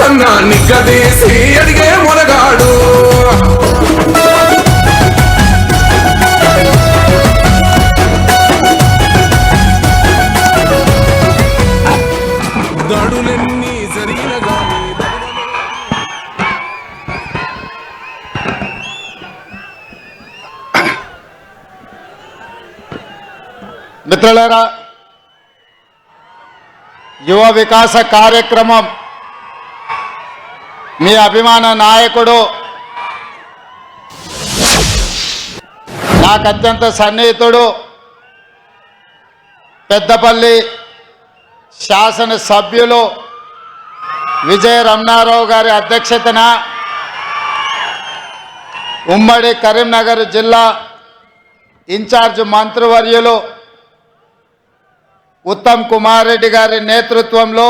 కన్నా నిగ్గదీసి అడిగే మొనగాడు. దాడులెన్ని జరిగిన గాని మిత్రులారా, యువ వికాస కార్యక్రమం మీ అభిమాన నాయకుడు, నాకు అత్యంత సన్నిహితుడు, పెద్దపల్లి శాసనసభ్యులు విజయ రమణారావు గారి అధ్యక్షతన ఉమ్మడి కరీంనగర్ జిల్లా ఇన్ఛార్జ్ మంత్రివర్యులు ఉత్తమ్ కుమార్ రెడ్డి గారి నేతృత్వంలో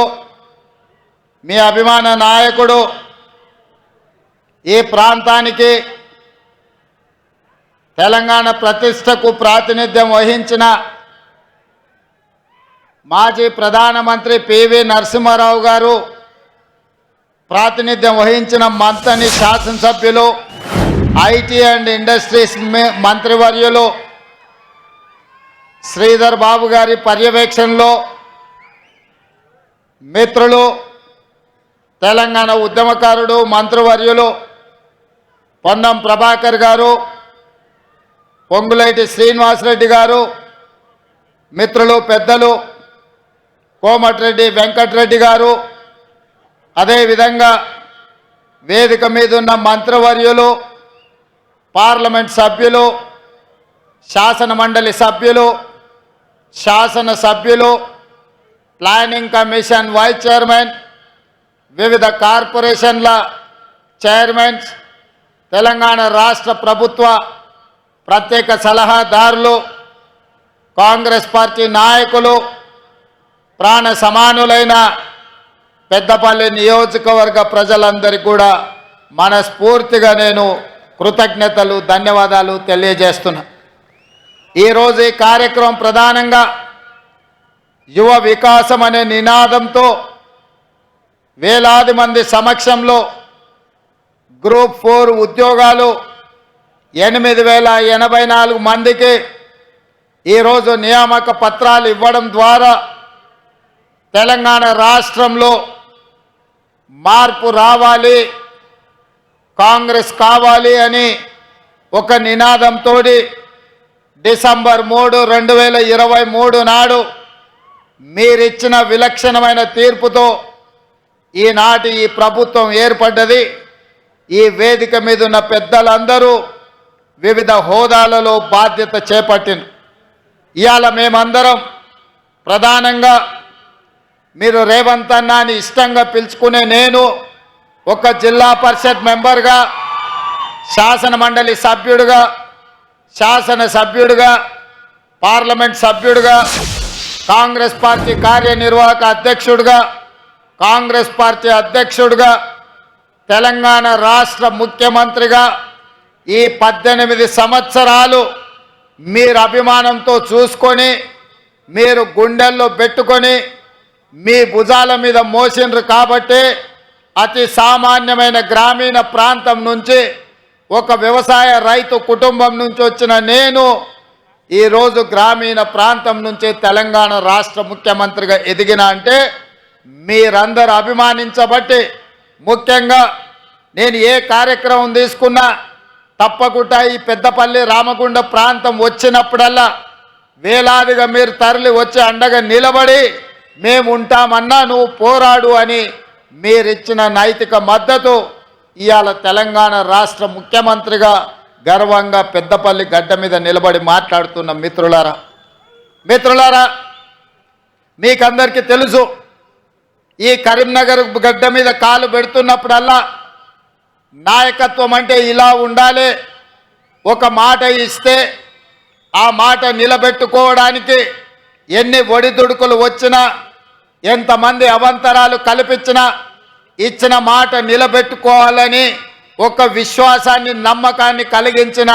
మీ అభిమాన నాయకుడు ఈ ప్రాంతానికి తెలంగాణ ప్రతిష్టకు ప్రాతినిధ్యం వహించిన మాజీ ప్రధానమంత్రి పివి నరసింహారావు గారు, ప్రాతినిధ్యం వహించిన మంతని శాసనసభ్యులు, ఐటీ అండ్ ఇండస్ట్రీస్ మంత్రివర్యులు శ్రీధర్ బాబు గారి పర్యవేక్షణలో మిత్రులు, తెలంగాణ ఉద్యమకారుడు, మంత్రివర్యులు పొన్నం ప్రభాకర్ గారు, పొంగులేటి శ్రీనివాసరెడ్డి గారు, మిత్రులు పెద్దలు కోమటిరెడ్డి వెంకటరెడ్డి గారు, అదేవిధంగా వేదిక మీద ఉన్న మంత్రివర్యులు, పార్లమెంట్ సభ్యులు, శాసన మండలి సభ్యులు, శాసనసభ్యులు, ప్లానింగ్ కమిషన్ వైస్ చైర్మన్, వివిధ కార్పొరేషన్ల చైర్మన్స్, తెలంగాణ రాష్ట్ర ప్రభుత్వ ప్రత్యేక సలహాదారులు, కాంగ్రెస్ పార్టీ నాయకులు, ప్రాణ సమానులైన పెద్దపల్లి నియోజకవర్గ ప్రజలందరికీ కూడా మనస్ఫూర్తిగా నేను కృతజ్ఞతలు, ధన్యవాదాలు తెలియజేస్తున్నా. ఈరోజు ఈ కార్యక్రమం ప్రధానంగా యువ వికాసం అనే నినాదంతో వేలాది మంది సమక్షంలో గ్రూప్ 4 ఉద్యోగాలు 8084 మందికి ఈరోజు నియామక పత్రాలు ఇవ్వడం ద్వారా తెలంగాణ రాష్ట్రంలో మార్పు రావాలి, కాంగ్రెస్ కావాలి అని ఒక నినాదంతో డిసెంబర్ 3, 2023 నాడు మీరిచ్చిన విలక్షణమైన తీర్పుతో ఈనాటి ఈ ప్రభుత్వం ఏర్పడ్డది. ఈ వేదిక మీద ఉన్న పెద్దలందరూ వివిధ హోదాలలో బాధ్యత చేపట్టిన ఇవాళ మేమందరం ప్రధానంగా మీరు రేవంత్ అన్న అని ఇష్టంగా పిలుచుకునే నేను ఒక జిల్లా పరిషత్ మెంబర్గా, శాసన మండలి సభ్యుడిగా, శాసనసభ్యుడిగా, పార్లమెంట్ సభ్యుడిగా, కాంగ్రెస్ పార్టీ కార్యనిర్వాహక అధ్యక్షుడిగా, కాంగ్రెస్ పార్టీ అధ్యక్షుడిగా, తెలంగాణ రాష్ట్ర ముఖ్యమంత్రిగా ఈ 18 సంవత్సరాలు మీరు అభిమానంతో చూసుకొని, మీరు గుండెల్లో పెట్టుకొని, మీ భుజాల మీద మోసిండ్రు కాబట్టి అతి సామాన్యమైన గ్రామీణ ప్రాంతం నుంచి ఒక వ్యవసాయ రైతు కుటుంబం నుంచి వచ్చిన నేను ఈరోజు గ్రామీణ ప్రాంతం నుంచి తెలంగాణ రాష్ట్ర ముఖ్యమంత్రిగా ఎదిగిన అంటే మీరందరూ అభిమానించబట్టి, ముఖ్యంగా నేను ఏ కార్యక్రమం తీసుకున్నా తప్పకుండా ఈ పెద్దపల్లి రామగుండ ప్రాంతం వచ్చినప్పుడల్లా వేలాదిగా మీరు తరలి వచ్చి అండగా నిలబడి మేము ఉంటామన్నా నువ్వు పోరాడు అని మీరిచ్చిన నైతిక మద్దతు ఇవాళ తెలంగాణ రాష్ట్ర ముఖ్యమంత్రిగా గర్వంగా పెద్దపల్లి గడ్డ మీద నిలబడి మాట్లాడుతున్న మిత్రులారా మీకందరికీ తెలుసు, ఈ కరీంనగర్ గడ్డ మీద కాలు పెడుతున్నప్పుడల్లా నాయకత్వం అంటే ఇలా ఉండాలి, ఒక మాట ఇస్తే ఆ మాట నిలబెట్టుకోవడానికి ఎన్ని ఒడిదుడుకులు వచ్చినా, ఎంతమంది అవంతరాలు కల్పించినా ఇచ్చిన మాట నిలబెట్టుకోవాలని ఒక విశ్వాసాన్ని, నమ్మకాన్ని కలిగించిన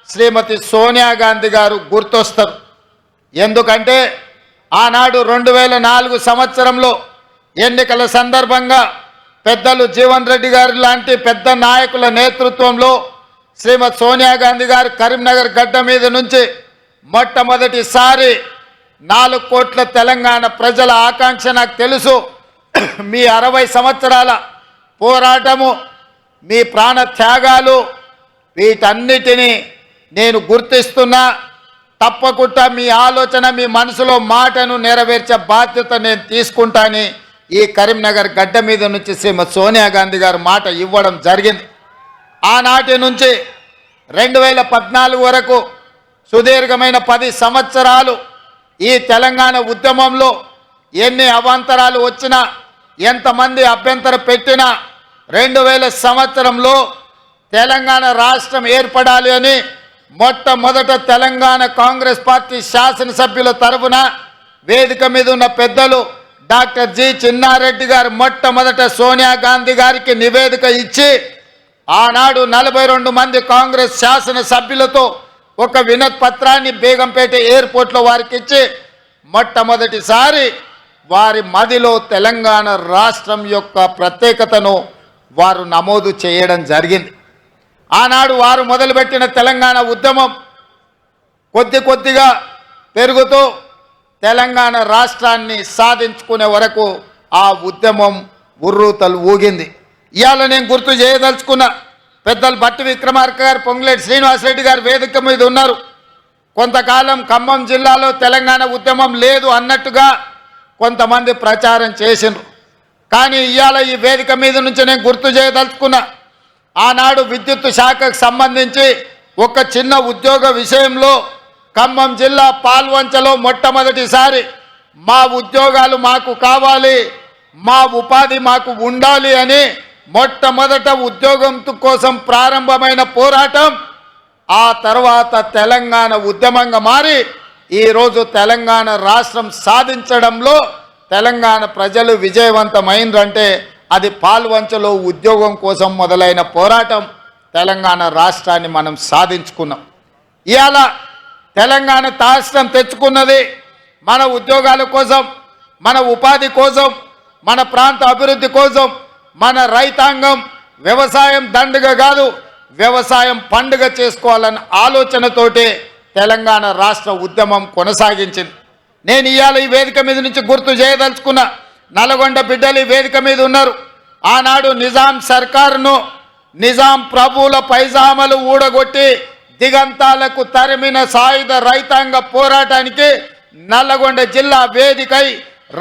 శ్రీమతి సోనియా గాంధీ గారు గుర్తొస్తారు. ఎందుకంటే ఆనాడు 2004 సంవత్సరంలో ఎన్నికల సందర్భంగా పెద్దలు జీవన్ రెడ్డి గారు లాంటి పెద్ద నాయకుల నేతృత్వంలో శ్రీమతి సోనియా గాంధీ గారు కరీంనగర్ గడ్డ మీద నుంచి మొట్టమొదటిసారి 4 కోట్ల తెలంగాణ ప్రజల ఆకాంక్ష నాకు తెలుసు. మీ 60 సంవత్సరాల పోరాటము, మీ ప్రాణ త్యాగాలు, వీటన్నిటినీ నేను గుర్తిస్తున్నా. తప్పకుండా మీ ఆలోచన, మీ మనసులో మాటను నెరవేర్చే బాధ్యత నేను తీసుకుంటానని ఈ కరీంనగర్ గడ్డ మీద నుంచి శ్రీమతి సోనియా గాంధీ గారు మాట ఇవ్వడం జరిగింది. ఆనాటి నుంచి 2014 వరకు సుదీర్ఘమైన 10 సంవత్సరాలు ఈ తెలంగాణ ఉద్యమంలో ఎన్ని అవాంతరాలు వచ్చినా, ఎంతమంది అభ్యంతరం పెట్టినా 2000 సంవత్సరంలో తెలంగాణ రాష్ట్రం ఏర్పడాలి అని మొట్టమొదట తెలంగాణ కాంగ్రెస్ పార్టీ శాసనసభ్యుల తరఫున వేదిక మీద ఉన్న పెద్దలు డాక్టర్ జి చిన్నారెడ్డి గారు మొట్టమొదట సోనియా గాంధీ గారికి నివేదిక ఇచ్చి ఆనాడు 42 మంది కాంగ్రెస్ శాసనసభ్యులతో ఒక వినతి పత్రాన్ని బేగంపేట ఎయిర్పోర్ట్లో వారికి ఇచ్చి మొట్టమొదటిసారి వారి మదిలో తెలంగాణ రాష్ట్రం యొక్క ప్రత్యేకతను వారు నమోదు చేయడం జరిగింది. ఆనాడు వారు మొదలుపెట్టిన తెలంగాణ ఉద్యమం కొద్ది కొద్దిగా పెరుగుతూ తెలంగాణ రాష్ట్రాన్ని సాధించుకునే వరకు ఆ ఉద్యమం ఉర్రూతలు ఊగింది. ఇవాళ నేను గుర్తు చేయదలుచుకున్న పెద్దలు బట్టి విక్రమార్క గారు, పొంగులేటి శ్రీనివాసరెడ్డి గారు వేదిక మీద ఉన్నారు. కొంతకాలం ఖమ్మం జిల్లాలో తెలంగాణ ఉద్యమం లేదు అన్నట్టుగా కొంతమంది ప్రచారం చేసిండ్రు. కానీ ఇవాళ ఈ వేదిక మీద నుంచి నేను గుర్తు చేయదలుచుకున్నా, ఆనాడు విద్యుత్ శాఖకు సంబంధించి ఒక చిన్న ఉద్యోగ విషయంలో ఖమ్మం జిల్లా పాల్వంచలో మొట్టమొదటిసారి మా ఉద్యోగాలు మాకు కావాలి, మా ఉపాధి మాకు ఉండాలి అని మొట్టమొదట ఉద్యోగం కోసం ప్రారంభమైన పోరాటం ఆ తర్వాత తెలంగాణ ఉద్యమంగా మారి ఈరోజు తెలంగాణ రాష్ట్రం సాధించడంలో తెలంగాణ ప్రజలు విజయవంతమైందంటే అది పాల్వంచలో ఉద్యోగం కోసం మొదలైన పోరాటం. తెలంగాణ రాష్ట్రాన్ని మనం సాధించుకున్నాం. ఇవాళ తెలంగాణ రాష్ట్రం తెచ్చుకున్నది మన ఉద్యోగాల కోసం, మన ఉపాధి కోసం, మన ప్రాంత అభివృద్ధి కోసం. మన రైతాంగం వ్యవసాయం దండుగ కాదు, వ్యవసాయం పండుగ చేసుకోవాలన్న ఆలోచనతోటే తెలంగాణ రాష్ట్ర ఉద్యమం కొనసాగించింది. నేను ఇవాళ ఈ వేదిక మీద నుంచి గుర్తు చేయదలుచుకున్న నల్గొండ బిడ్డలు ఈ వేదిక మీద ఉన్నారు. ఆనాడు నిజాం సర్కారును, నిజాం ప్రభువుల పైజామలు ఊడగొట్టి దిగంతాలకు తరిమిన సాయుధ రైతాంగ పోరాటానికి నల్లగొండ జిల్లా వేదికై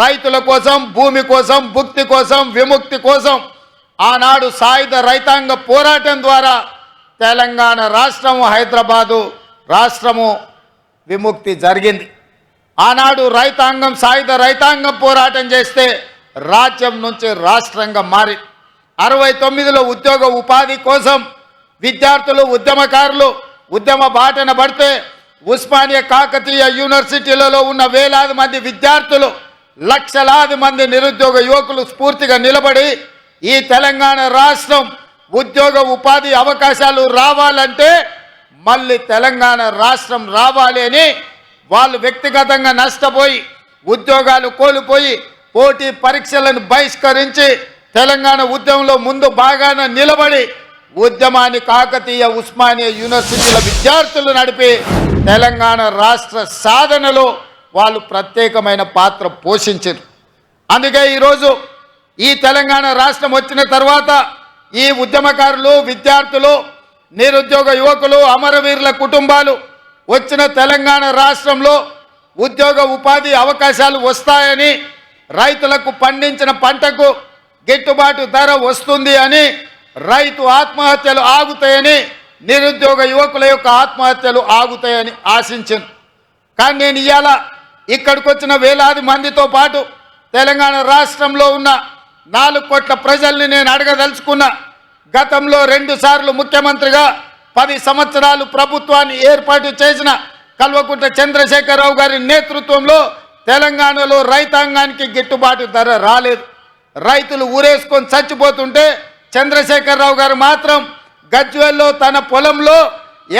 రైతుల కోసం, భూమి కోసం, భుక్తి కోసం, విముక్తి కోసం ఆనాడు సాయుధ రైతాంగ పోరాటం ద్వారా తెలంగాణ రాష్ట్రము, హైదరాబాదు రాష్ట్రము విముక్తి జరిగింది. ఆనాడు రైతాంగం, సాయుధ రైతాంగం పోరాటం చేస్తే రాజ్యం నుంచి రాష్ట్రంగా మారి 69లో ఉద్యోగ ఉపాధి కోసం విద్యార్థులు, ఉద్యమకారులు ఉద్యమ బాటన పడితే ఉస్మానియా కాకతీయ యూనివర్సిటీలలో ఉన్న వేలాది మంది విద్యార్థులు, లక్షలాది మంది నిరుద్యోగ యువకులు స్ఫూర్తిగా నిలబడి ఈ తెలంగాణ రాష్ట్రం ఉద్యోగ ఉపాధి అవకాశాలు రావాలంటే మళ్ళీ తెలంగాణ రాష్ట్రం రావాలి అని వాళ్ళు వ్యక్తిగతంగా నష్టపోయి, ఉద్యోగాలు కోల్పోయి, పోటీ పరీక్షలను బహిష్కరించి తెలంగాణ ఉద్యమంలో ముందు బాగానే నిలబడి ఉద్యమాన్ని కాకతీయ, ఉస్మానియా యూనివర్సిటీల విద్యార్థులు నడిపి తెలంగాణ రాష్ట్ర సాధనలో వాళ్ళు ప్రత్యేకమైన పాత్ర పోషించారు. అందుకే ఈరోజు ఈ తెలంగాణ రాష్ట్రం వచ్చిన తర్వాత ఈ ఉద్యమకారులు, విద్యార్థులు, నిరుద్యోగ యువకులు, అమరవీరుల కుటుంబాలు వచ్చిన తెలంగాణ రాష్ట్రంలో ఉద్యోగ ఉపాధి అవకాశాలు వస్తాయని, రైతులకు పండించిన పంటకు గిట్టుబాటు ధర వస్తుంది అని, రైతు ఆత్మహత్యలు ఆగుతాయని, నిరుద్యోగ యువకుల యొక్క ఆత్మహత్యలు ఆగుతాయని ఆశించాను. కానీ నేను ఇవాళ ఇక్కడికి వచ్చిన వేలాది మందితో పాటు తెలంగాణ రాష్ట్రంలో ఉన్న 4 కోట్ల ప్రజల్ని నేను అడగదలుచుకున్నా. గతంలో 2 సార్లు ముఖ్యమంత్రిగా 10 సంవత్సరాలు ప్రభుత్వాన్ని ఏర్పాటు చేసిన కల్వకుంట్ల చంద్రశేఖరరావు గారి నేతృత్వంలో తెలంగాణలో రైతాంగానికి గిట్టుబాటు ధర రాలేదు. రైతులు ఊరేసుకొని చచ్చిపోతుంటే చంద్రశేఖరరావు గారు మాత్రం గజ్వేల్లో తన పొలంలో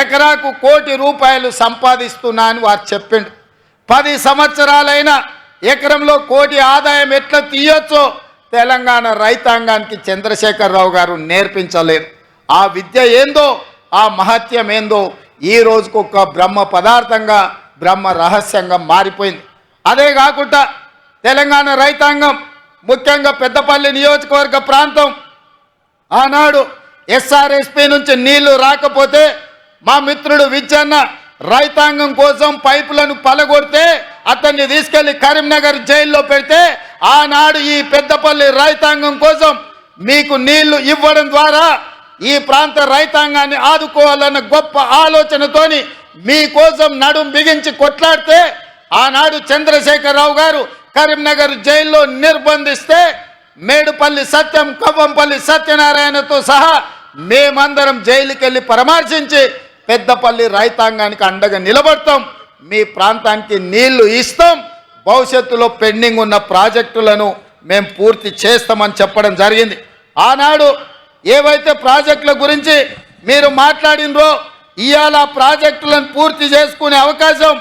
ఎకరాకు ₹1 కోటి సంపాదిస్తున్నా అని వారు చెప్పిండు. 10 సంవత్సరాలైన ఎకరంలో ₹1 కోటి ఆదాయం ఎట్లా తీయొచ్చో తెలంగాణ రైతాంగానికి చంద్రశేఖరరావు గారు నేర్పించలేదు. ఆ విద్య ఏందో, ఆ మహత్యం ఏందో ఈ రోజుకు ఒక బ్రహ్మ పదార్థంగా, బ్రహ్మ రహస్యంగా మారిపోయింది. అదే కాకుండా తెలంగాణ రైతాంగం, ముఖ్యంగా పెద్దపల్లి నియోజకవర్గ ప్రాంతం, ఆనాడు ఎస్ఆర్ఎస్పీ నుంచి నీళ్లు రాకపోతే మా మిత్రుడు విజయన్న రైతాంగం కోసం పైపులను పలగొడితే అతన్ని తీసుకెళ్లి కరీంనగర్ జైల్లో పెడితే ఆనాడు ఈ పెద్దపల్లి రైతాంగం కోసం మీకు నీళ్లు ఇవ్వడం ద్వారా ఈ ప్రాంత రైతాంగాన్ని ఆదుకోవాలన్న గొప్ప ఆలోచనతోని మీకోసం నడుం బిగించి కొట్లాడితే ఆనాడు చంద్రశేఖరరావు గారు కరీంనగర్ జైల్లో నిర్బంధిస్తే మేడుపల్లి సత్యం, కవ్వంపల్లి సత్యనారాయణతో సహా మేమందరం జైలుకి వెళ్ళి పరామర్శించి పెద్దపల్లి రైతాంగానికి అండగా నిలబడతాం, మీ ప్రాంతానికి నీళ్లు ఇస్తాం, భవిష్యత్తులో పెండింగ్ ఉన్న ప్రాజెక్టులను మేము పూర్తి చేస్తామని చెప్పడం జరిగింది. ఆనాడు ఏవైతే ప్రాజెక్టుల గురించి మీరు మాట్లాడినరో ఇవాళ ప్రాజెక్టులను పూర్తి చేసుకునే అవకాశం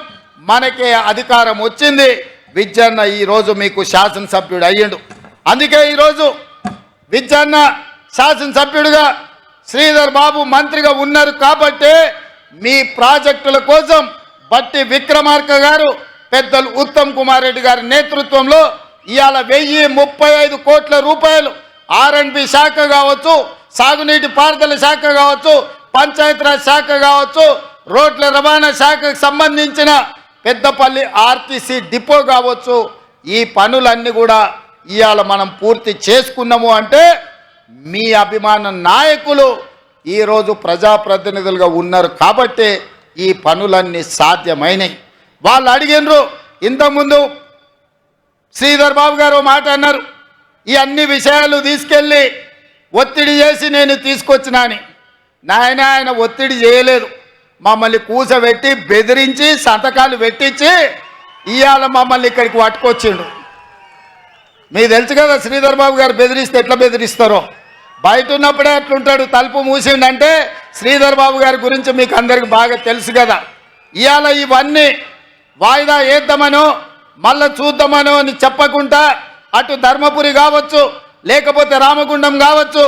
మనకే అధికారం వచ్చింది. విజయన్న ఈరోజు మీకు శాసనసభ్యుడు అయ్యిండు. అందుకే ఈరోజు విజయన్న శాసనసభ్యుడిగా, శ్రీధర్ బాబు మంత్రిగా ఉన్నారు కాబట్టి మీ ప్రాజెక్టుల కోసం బట్టి విక్రమార్క గారు, పెద్దలు ఉత్తమ్ కుమార్ రెడ్డి గారి నేతృత్వంలో ఇవాళ 1035 కోట్ల రూపాయలు R&B శాఖ కావచ్చు, సాగునీటి పారుదల శాఖ కావచ్చు, పంచాయతీరాజ్ శాఖ కావచ్చు, రోడ్ల రవాణా శాఖకు సంబంధించిన పెద్దపల్లి RTC డిపో కావచ్చు, ఈ పనులన్నీ కూడా ఇవాళ మనం పూర్తి చేసుకున్నాము అంటే మీ అభిమాన నాయకులు ఈరోజు ప్రజాప్రతినిధులుగా ఉన్నారు కాబట్టి ఈ పనులన్నీ సాధ్యమైనవి. వాళ్ళు అడిగినరు, ఇంతకుముందు శ్రీధర్ బాబు గారు మాట అన్నారు, ఈ అన్ని విషయాలు తీసుకెళ్ళి ఒత్తిడి చేసి నేను తీసుకొచ్చినా అని. ఆయన ఒత్తిడి చేయలేదు, మమ్మల్ని కూసబెట్టి బెదిరించి సంతకాలు పెట్టించి ఇవాళ మమ్మల్ని ఇక్కడికి పట్టుకొచ్చిండు. మీకు తెలుసు కదా శ్రీధర్ బాబు గారు బెదిరిస్తే ఎట్లా బెదిరిస్తారో. బయట ఉన్నప్పుడే అట్లుంటాడు, తలుపు మూసిండంటే శ్రీధర్ బాబు గారి గురించి మీకు అందరికి బాగా తెలుసు కదా. ఇవాళ ఇవన్నీ వాయిదా వేద్దామనో మళ్ళా చూద్దామనో అని చెప్పకుండా అటు ధర్మపురి కావచ్చు, లేకపోతే రామగుండం కావచ్చు,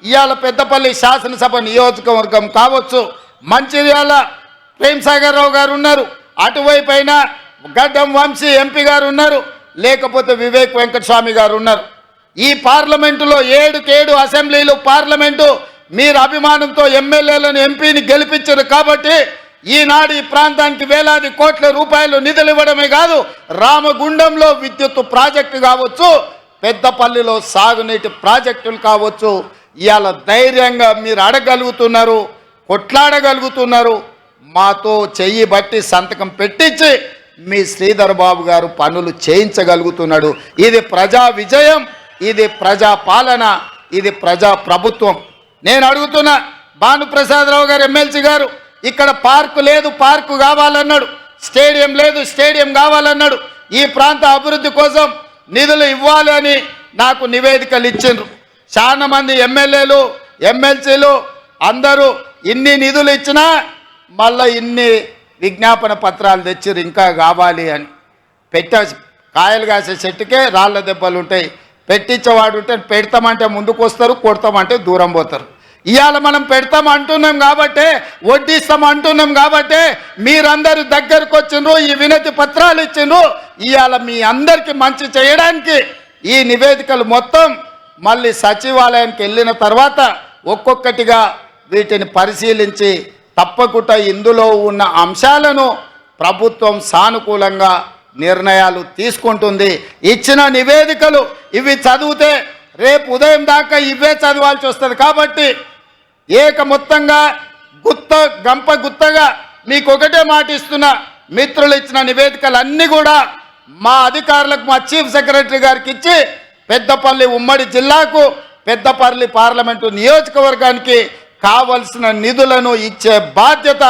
ఇవాళ పెద్దపల్లి శాసనసభ నియోజకవర్గం కావచ్చు, మంచిర్యాల ప్రేమ్సాగర్ రావు గారు ఉన్నారు, అటువైపు అయినా గడ్డం వంశీ ఎంపీ గారు ఉన్నారు, లేకపోతే వివేక్ వెంకటస్వామి గారు ఉన్నారు. ఈ పార్లమెంటులో 7 అసెంబ్లీలు పార్లమెంటు మీరు అభిమానంతో ఎమ్మెల్యేలను ఎంపీని గెలిపించారు కాబట్టి ఈనాడు ఈ ప్రాంతానికి వేలాది కోట్ల రూపాయలు నిధులు ఇవ్వడమే కాదు, రామగుండంలో విద్యుత్ ప్రాజెక్టు కావచ్చు, పెద్దపల్లిలో సాగునీటి ప్రాజెక్టులు కావచ్చు, ఇవాళ ధైర్యంగా మీరు అడగలుగుతున్నారు, కొట్లాడగలుగుతున్నారు. మాతో చెయ్యి బట్టి సంతకం పెట్టించి మీ శ్రీధర్ బాబు గారు పనులు చేయించగలుగుతున్నాడు. ఇది ప్రజా విజయం, ఇది ప్రజా పాలన, ఇది ప్రజా ప్రభుత్వం. నేను అడుగుతున్నా, భానుప్రసాదరావు గారు ఎమ్మెల్సీ గారు, ఇక్కడ పార్కు లేదు, పార్కు కావాలన్నాడు, స్టేడియం లేదు, స్టేడియం కావాలన్నాడు, ఈ ప్రాంత అభివృద్ధి కోసం నిధులు ఇవ్వాలి అని నాకు నివేదికలు ఇచ్చిండ్రు. చాలా మంది ఎమ్మెల్యేలు, ఎమ్మెల్సీలు అందరూ ఇన్ని నిధులు ఇచ్చినా మళ్ళీ ఇన్ని విజ్ఞాపన పత్రాలు తెచ్చిర్రు ఇంకా కావాలి అని. కాయలు కాసే చెట్టుకే రాళ్ళ దెబ్బలు ఉంటాయి, పెట్టించేవాడు ఉంటే పెడతామంటే ముందుకు వస్తారు, కొడతామంటే దూరం పోతారు. ఇవాళ మనం పెడతాం అంటున్నాం కాబట్టి, వడ్డిస్తాం అంటున్నాం కాబట్టి మీరందరూ దగ్గరకు వచ్చిండ్రు, ఈ వినతి పత్రాలు ఇచ్చిండ్రు. ఇవాళ మీ అందరికీ మంచి చేయడానికి ఈ నివేదికలు మొత్తం మళ్ళీ సచివాలయానికి వెళ్ళిన తర్వాత ఒక్కొక్కటిగా వీటిని పరిశీలించి తప్పకుండా ఇందులో ఉన్న అంశాలను ప్రభుత్వం సానుకూలంగా నిర్ణయాలు తీసుకుంటుంది. ఇచ్చిన నివేదికలు ఇవి చదివితే రేపు ఉదయం దాకా ఇవే చదవాల్సి వస్తుంది కాబట్టి మొత్తంగా గంప గుత్తగా మీకు ఒకటే మాట ఇస్తున్నా, మిత్రులు ఇచ్చిన నివేదికలన్నీ కూడా మా అధికారులకు, మా చీఫ్ సెక్రటరీ గారికి ఇచ్చి పెద్దపల్లి ఉమ్మడి జిల్లాకు, పెద్దపల్లి పార్లమెంటు నియోజకవర్గానికి కావలసిన నిధులను ఇచ్చే బాధ్యత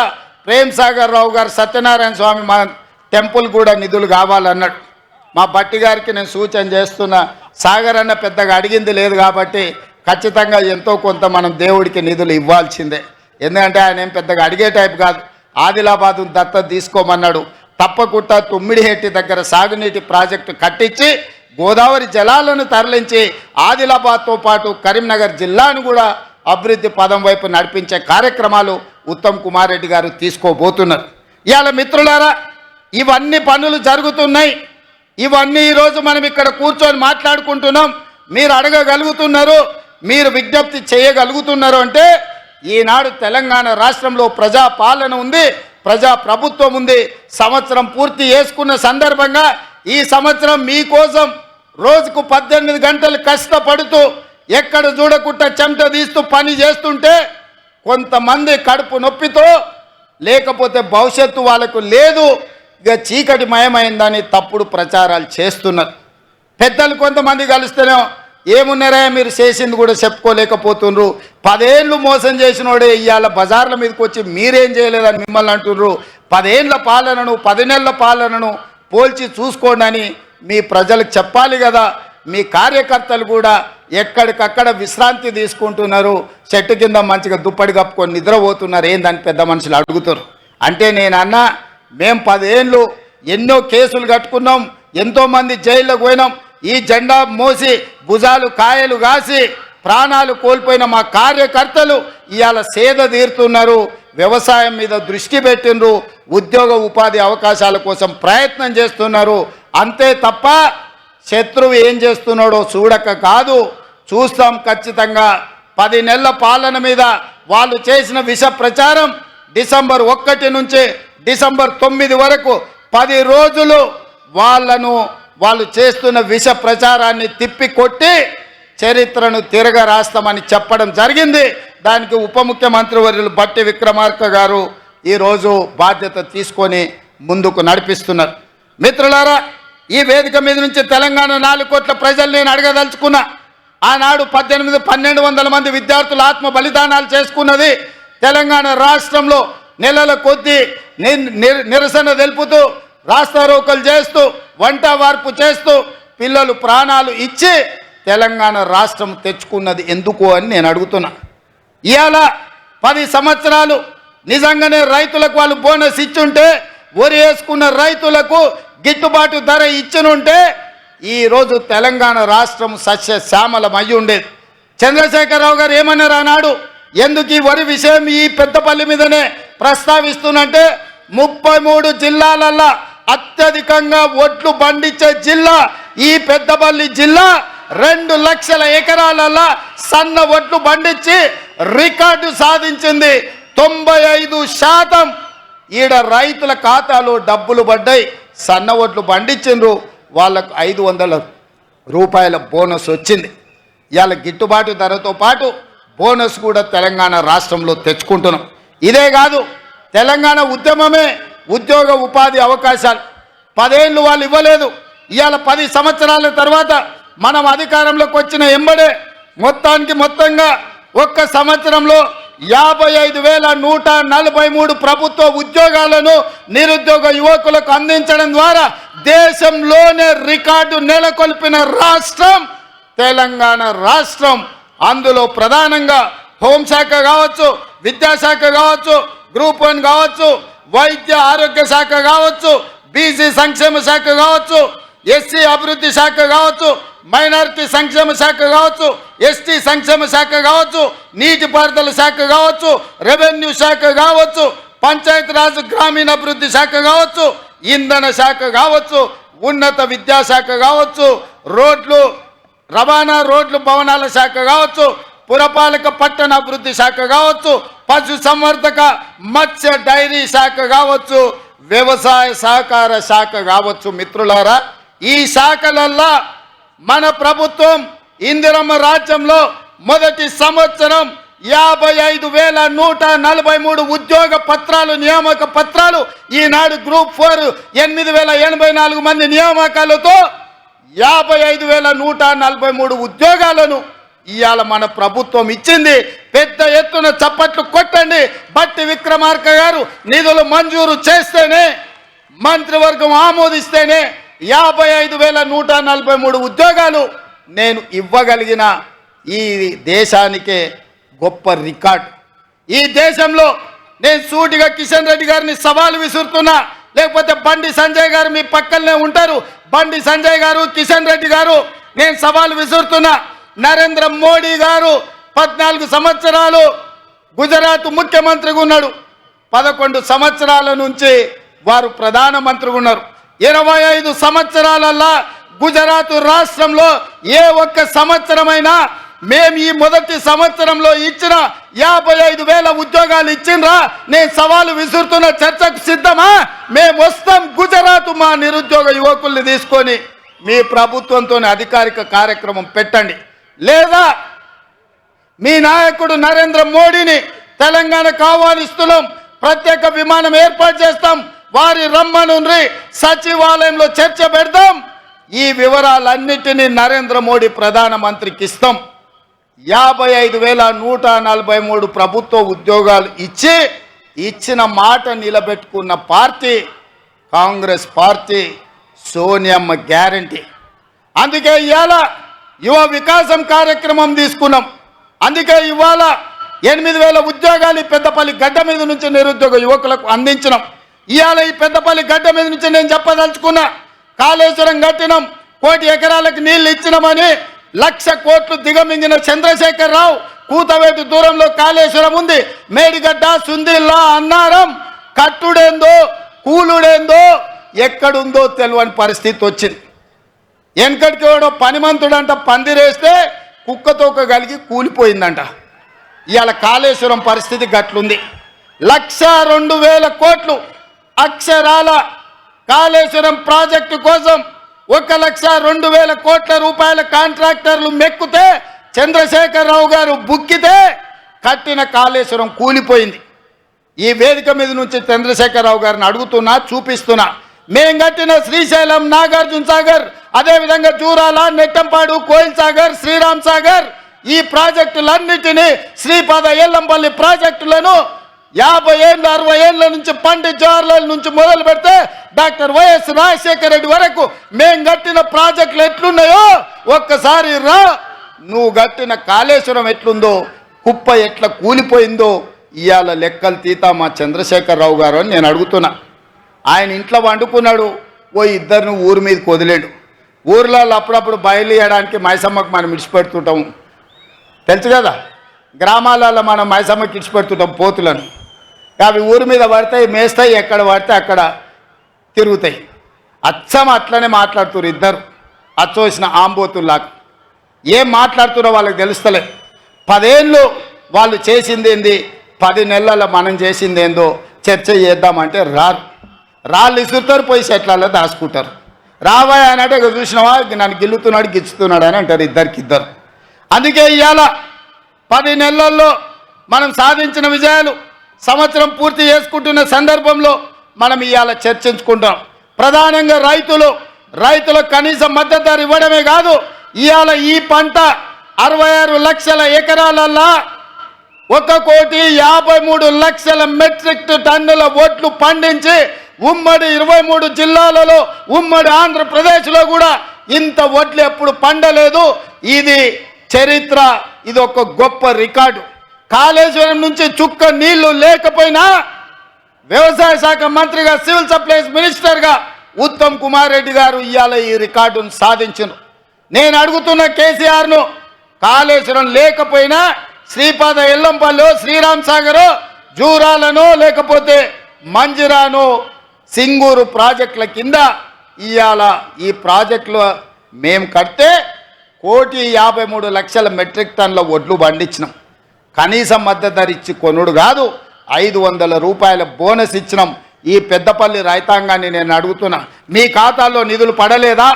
ప్రేమ్సాగర్ రావు గారు, సత్యనారాయణ స్వామి మా టెంపుల్ కూడా నిధులు కావాలన్నాడు. మా బట్టి గారికి నేను సూచన చేస్తున్నా, సాగర్ అన్న పెద్దగా అడిగింది లేదు కాబట్టి ఖచ్చితంగా ఎంతో కొంత మనం దేవుడికి నిధులు ఇవ్వాల్సిందే. ఎందుకంటే ఆయన ఏం పెద్దగా అడిగే టైప్ కాదు. ఆదిలాబాద్ దత్తత తీసుకోమన్నాడు, తప్పకుండా తుమ్మిడిహెట్టి దగ్గర సాగునీటి ప్రాజెక్టు కట్టించి గోదావరి జలాలను తరలించి ఆదిలాబాద్తో పాటు కరీంనగర్ జిల్లాను కూడా అభివృద్ధి పదం వైపు నడిపించే కార్యక్రమాలు ఉత్తమ్ కుమార్ రెడ్డి గారు తీసుకోబోతున్నారు. ఇవాళ మిత్రులారా, ఇవన్నీ పనులు జరుగుతున్నాయి. ఇవన్నీ ఈరోజు మనం ఇక్కడ కూర్చొని మాట్లాడుకుంటున్నాం. మీరు అడగగలుగుతున్నారు, మీరు విజ్ఞప్తి చేయగలుగుతున్నారు అంటే ఈనాడు తెలంగాణ రాష్ట్రంలో ప్రజా పాలన ఉంది, ప్రజా ప్రభుత్వం ఉంది. సంవత్సరం పూర్తి చేసుకున్న సందర్భంగా ఈ సంవత్సరం మీకోసం రోజుకు 18 గంటలు కష్టపడుతూ ఎక్కడ చూడకుండా చెమట తీస్తూ పని చేస్తుంటే కొంతమంది కడుపు నొప్పితో, లేకపోతే భవిష్యత్తు వాళ్ళకు లేదు, ఇక చీకటి మయమైందని తప్పుడు ప్రచారాలు చేస్తున్నారు. పెద్దలు కొంతమంది కలిస్తేనే ఏమున్నారా మీరు చేసింది కూడా చెప్పుకోలేకపోతుండ్రు. 10 ఏళ్ళు మోసం చేసినోడే ఇవాళ బజార్ల మీదకి వచ్చి మీరేం చేయలేదని మిమ్మల్ని అంటున్నారు. 10 ఏళ్ళ పాలనను 10 నెలల పాలనను పోల్చి చూసుకోండి అని మీ ప్రజలకు చెప్పాలి కదా. మీ కార్యకర్తలు కూడా ఎక్కడికక్కడ విశ్రాంతి తీసుకుంటున్నారు, చెట్టు కింద మంచిగా దుప్పటి కప్పుకొని నిద్రపోతున్నారు. ఏందని పెద్ద మనుషులు అడుగుతారు. అంటే నేను అన్నా, మేము 10 ఏళ్ళు ఎన్నో కేసులు కట్టుకున్నాం, ఎంతోమంది జైల్లోకి పోయినాం. ఈ జెండా మోసి భుజాలు కాయలు కాసి ప్రాణాలు కోల్పోయిన మా కార్యకర్తలు ఇవాళ సేద తీరుతున్నారు, వ్యవసాయం మీద దృష్టి పెట్టిండ్రు, ఉద్యోగ ఉపాధి అవకాశాల కోసం ప్రయత్నం చేస్తున్నారు. అంతే తప్ప శత్రువు ఏం చేస్తున్నాడో చూడక కాదు, చూస్తాం ఖచ్చితంగా. 10 నెలల పాలన మీద వాళ్ళు చేసిన విష ప్రచారం డిసెంబర్ 1 నుంచి డిసెంబర్ 9 వరకు 10 రోజులు వాళ్ళు చేస్తున్న విష ప్రచారాన్ని తిప్పి కొట్టి చరిత్రను తిరగ రాస్తామని చెప్పడం జరిగింది. దానికి ఉప ముఖ్యమంత్రి వర్యులు బట్టి విక్రమార్క గారు ఈరోజు బాధ్యత తీసుకొని ముందుకు నడిపిస్తున్నారు. మిత్రులారా, ఈ వేదిక మీద నుంచి తెలంగాణ 4 కోట్ల ప్రజలు నేను అడగదలుచుకున్నా. ఆనాడు 1200 మంది విద్యార్థులు ఆత్మ బలిదానాలు చేసుకున్నది తెలంగాణ రాష్ట్రంలో. నెలల కొద్దీ నిరసన తెలుపుతూ, రాస్తారోకలు చేస్తూ, వంట వార్పు చేస్తూ పిల్లలు ప్రాణాలు ఇచ్చి తెలంగాణ రాష్ట్రం తెచ్చుకున్నది ఎందుకు అని నేను అడుగుతున్నా. ఇవాళ 10 సంవత్సరాలు నిజంగానే రైతులకు వాళ్ళు బోనస్ ఇచ్చుంటే, వరి వేసుకున్న రైతులకు గిట్టుబాటు ధర ఇచ్చినుంటే ఈరోజు తెలంగాణ రాష్ట్రం సస్యశ్యామలం అయ్యి ఉండేది. చంద్రశేఖరరావు గారు ఏమన్నారు ఆనాడు, ఎందుకు ఈ వరి విషయం ఈ పెద్దపల్లి మీదనే ప్రస్తావిస్తున్నంటే 33 జిల్లాలల్లో అత్యధికంగా ఒడ్లు పండించే జిల్లా ఈ పెద్దపల్లి జిల్లా. 2 లక్షల ఎకరాలలో సన్న ఒడ్లు పండించి రికార్డు సాధించింది. 95% ఈడ రైతుల ఖాతాలో డబ్బులు పడ్డాయి. సన్న ఒడ్లు పండించిండ్రు, వాళ్ళకు 500 రూపాయల బోనస్ వచ్చింది. ఇవాళ గిట్టుబాటు ధరతో పాటు బోనస్ కూడా తెలంగాణ రాష్ట్రంలో తెచ్చుకుంటున్నాం. ఇదే కాదు, తెలంగాణ ఉద్యమమే ఉద్యోగ ఉపాధి అవకాశాలు. 10 ఏళ్ళు వాళ్ళు ఇవ్వలేదు. ఇవాళ 10 సంవత్సరాల తర్వాత మనం అధికారంలోకి వచ్చిన ఎంబడే మొత్తంగా ఒక్క సంవత్సరంలో 55,143 ప్రభుత్వ ఉద్యోగాలను నిరుద్యోగ యువకులకు అందించడం ద్వారా దేశంలోనే రికార్డు నెలకొల్పిన రాష్ట్రం తెలంగాణ రాష్ట్రం. అందులో ప్రధానంగా హోంశాఖ కావచ్చు, విద్యాశాఖ కావచ్చు, గ్రూప్ 1 కావచ్చు, వైద్య ఆరోగ్య శాఖ కావచ్చు, బీసీ సంక్షేమ శాఖ కావచ్చు, ఎస్సీ అభివృద్ధి శాఖ కావచ్చు, మైనారిటీ సంక్షేమ శాఖ కావచ్చు, ఎస్టీ సంక్షేమ శాఖ కావచ్చు, నీటిపారుదల శాఖ కావచ్చు, రెవెన్యూ శాఖ కావచ్చు, పంచాయతీరాజ్ గ్రామీణాభివృద్ధి శాఖ కావచ్చు, ఇంధన శాఖ కావచ్చు, ఉన్నత విద్యాశాఖ కావచ్చు, రోడ్లు రవాణా రోడ్లు భవనాల శాఖ కావచ్చు, పురపాలక పట్టణ అభివృద్ధి శాఖ కావచ్చు, పశు సంవర్ధక మత్స్య డైరీ శాఖ కావచ్చు, వ్యవసాయ సహకార శాఖ కావచ్చు. మిత్రులారా, ఈ శాఖలల్లా మన ప్రభుత్వం ఇందిరమ్మ రాజ్యంలో మొదటి సంవత్సరం 55,143 ఉద్యోగ పత్రాలు, నియామక పత్రాలు, ఈనాడు గ్రూప్ 4 8,084 మంది నియామకాలతో 55,143 ఉద్యోగాలను ఇవాళ మన ప్రభుత్వం ఇచ్చింది. పెద్ద ఎత్తున చప్పట్లు కొట్టండి. బట్టి విక్రమార్క గారు నిధులు మంజూరు చేస్తేనే, మంత్రివర్గం ఆమోదిస్తేనే 55,143 ఉద్యోగాలు నేను ఇవ్వగలిగిన ఈ దేశానికే గొప్ప రికార్డ్. ఈ దేశంలో నేను సూటిగా కిషన్ రెడ్డి గారిని సవాలు విసురుతున్నా. లేకపోతే బండి సంజయ్ గారు మీ పక్కనే ఉంటారు. బండి సంజయ్ గారు, కిషన్ రెడ్డి గారు, నేను సవాల్ విసురుతున్నా. నరేంద్ర మోడీ గారు 14 సంవత్సరాలు గుజరాత్ ముఖ్యమంత్రిగా ఉన్నాడు. 11 సంవత్సరాల నుంచి వారు ప్రధానమంత్రిగా ఉన్నారు. 25 సంవత్సరాలల్లా గుజరాత్ రాష్ట్రంలో ఏ ఒక్క సంవత్సరమైనా మేము ఈ మొదటి సంవత్సరంలో ఇచ్చిన 55,000 ఉద్యోగాలు ఇచ్చిండ్రా? నేను సవాలు విసురుతున్న, చర్చకు సిద్ధమా? మేము వస్తాం గుజరాత్. మా నిరుద్యోగ యువకుల్ని తీసుకొని మీ ప్రభుత్వంతో అధికారిక కార్యక్రమం పెట్టండి. లేదా మీ నాయకుడు నరేంద్ర మోడీని తెలంగాణకు ఆహ్వానిస్తున్నాం, ప్రత్యేక విమానం ఏర్పాటు చేస్తాం, వారి రమ్మనుండ్రి, సచివాలయంలో చర్చ పెడదాం. ఈ వివరాలన్నిటినీ నరేంద్ర మోడీ ప్రధానమంత్రికి ఇస్తాం. 55,143 ప్రభుత్వ ఉద్యోగాలు ఇచ్చిన మాట నిలబెట్టుకున్న పార్టీ కాంగ్రెస్ పార్టీ, సోనియమ్మ గ్యారంటీ. అందుకే ఇవాళ యువ వికాసం కార్యక్రమం తీసుకున్నాం. అందుకే ఇవాళ 8,000 ఉద్యోగాలు ఈ పెద్దపల్లి గడ్డ మీద నుంచి నిరుద్యోగ యువకులకు అందించినాం. ఇవాళ ఈ పెద్దపల్లి గడ్డ మీద నుంచి నేను చెప్పదలుచుకున్నా, కాళేశ్వరం కట్టినాం, 1 కోటి ఎకరాలకు నీళ్లు ఇచ్చినామని 1,00,000 కోట్లు దిగమింగిన చంద్రశేఖర్ రావు కూతవేటు దూరంలో కాళేశ్వరం ఉంది. మేడిగడ్డ, సుందిల్లా, అన్నారం కట్టుడేందో కూలుడేందో ఎక్కడుందో తెలియని పరిస్థితి వచ్చింది. వెనకటికి ఎవడో పనిమంతుడంట పందిరేస్తే కుక్కతోక కలిగి కూలిపోయిందంట. ఇవాళ కాళేశ్వరం పరిస్థితి గట్లుంది. 1,02,000 కోట్లు అక్షరాల కాళేశ్వరం ప్రాజెక్టు కోసం 1,02,000 కోట్ల రూపాయల కాంట్రాక్టర్లు మెక్కితే, చంద్రశేఖరరావు గారు బుక్కితే కట్టిన కాళేశ్వరం కూలిపోయింది. ఈ వేదిక మీద నుంచి చంద్రశేఖరరావు గారిని అడుగుతున్నా, చూపిస్తున్నా. మేం కట్టిన శ్రీశైలం, నాగార్జున సాగర్, అదేవిధంగా జూరాల, నెట్టంపాడు, కోయిల్ సాగర్, శ్రీరామ్ సాగర్, ఈ ప్రాజెక్టులన్నిటినీ, శ్రీపాద ఎల్లంపల్లి ప్రాజెక్టులను 50 ఏళ్ళు 60 ఏళ్ళ నుంచి పండిత్ జవహర్లాల్ నుంచి మొదలు పెడితే డాక్టర్ వైఎస్ రాజశేఖర రెడ్డి వరకు మేం కట్టిన ప్రాజెక్టులు ఎట్లున్నాయో ఒక్కసారి రా. నువ్వు కట్టిన కాళేశ్వరం ఎట్లుందో, కుప్ప ఎట్లా కూలిపోయిందో ఇవాళ లెక్కలు తీతా మా చంద్రశేఖరరావు గారు అని నేను అడుగుతున్నా. ఆయన ఇంట్లో వండుకున్నాడు, ఓ ఇద్దరిని ఊరి మీదకి వదిలేడు. ఊర్లలో అప్పుడప్పుడు బయలుదేయడానికి మైసమ్మకు మనం ఇడిచిపెడుతుంటాము, తెలుసు కదా. గ్రామాలలో మనం మైసమ్మకి ఇడిచిపెడుతుంటాం పోతులను. అవి ఊరి మీద పడతాయి, మేస్తాయి, ఎక్కడ పడితే అక్కడ తిరుగుతాయి. అచ్చం అట్లనే మాట్లాడుతున్నారు ఇద్దరు, అచ్చోసిన ఆంబోతుల్లాగా. ఏం మాట్లాడుతున్నారో వాళ్ళకి తెలుస్తలే. 10 ఏళ్ళు వాళ్ళు చేసింది ఏంది, 10 నెలల మనం చేసింది ఏందో చర్చ చేద్దామంటే రాళ్ళు ఇసురుతారు, పోయి చెట్లలో దాచుకుంటారు. రావాయి అని అంటే చూసినావా నన్ను గిల్లుతున్నాడు గిచ్చుతున్నాడు అని అంటారు ఇద్దరికిద్దరు. అందుకే ఇవాళ 10 నెలల్లో మనం సాధించిన విజయాలు సంవత్సరం పూర్తి చేసుకుంటున్న సందర్భంలో మనం ఇవాళ చర్చించుకుంటాం. ప్రధానంగా రైతులకు కనీస మద్దతు ధర ఇవ్వడమే కాదు, ఇవాళ ఈ పంట 66 లక్షల ఎకరాలల్లా 1,53,00,000 మెట్రిక్ టన్నుల వడ్లు పండించి ఉమ్మడి 23 జిల్లాలలో, ఉమ్మడి ఆంధ్రప్రదేశ్లో కూడా ఇంత వడ్లు ఎప్పుడు పండలేదు. ఇది చరిత్ర, ఇది ఒక గొప్ప రికార్డు. కాళేశ్వరం నుంచి చుక్క నీళ్లు లేకపోయినా వ్యవసాయ శాఖ మంత్రిగా, సివిల్ సప్లైస్ మినిస్టర్గా ఉత్తమ్ కుమార్ రెడ్డి గారు ఇవాళ ఈ రికార్డును సాధించారు. నేను అడుగుతున్న కేసీఆర్ను, కాళేశ్వరం లేకపోయినా శ్రీపాద ఎల్లంపల్లి, శ్రీరామ్ సాగర్, జూరాలను, లేకపోతే మంజిరాను, సింగూరు ప్రాజెక్టుల కింద ఇవాళ ఈ ప్రాజెక్టులు మేము కడితే 1,53,00,000 మెట్రిక్ టన్నుల వడ్లు పండించినాం. కనీస మద్దతు ధర ఇచ్చి కొనుడు కాదు, 500 రూపాయల బోనస్ ఇచ్చినాం. ఈ పెద్దపల్లి రైతాంగాన్ని నేను అడుగుతున్నా, మీ ఖాతాల్లో నిధులు పడలేదా?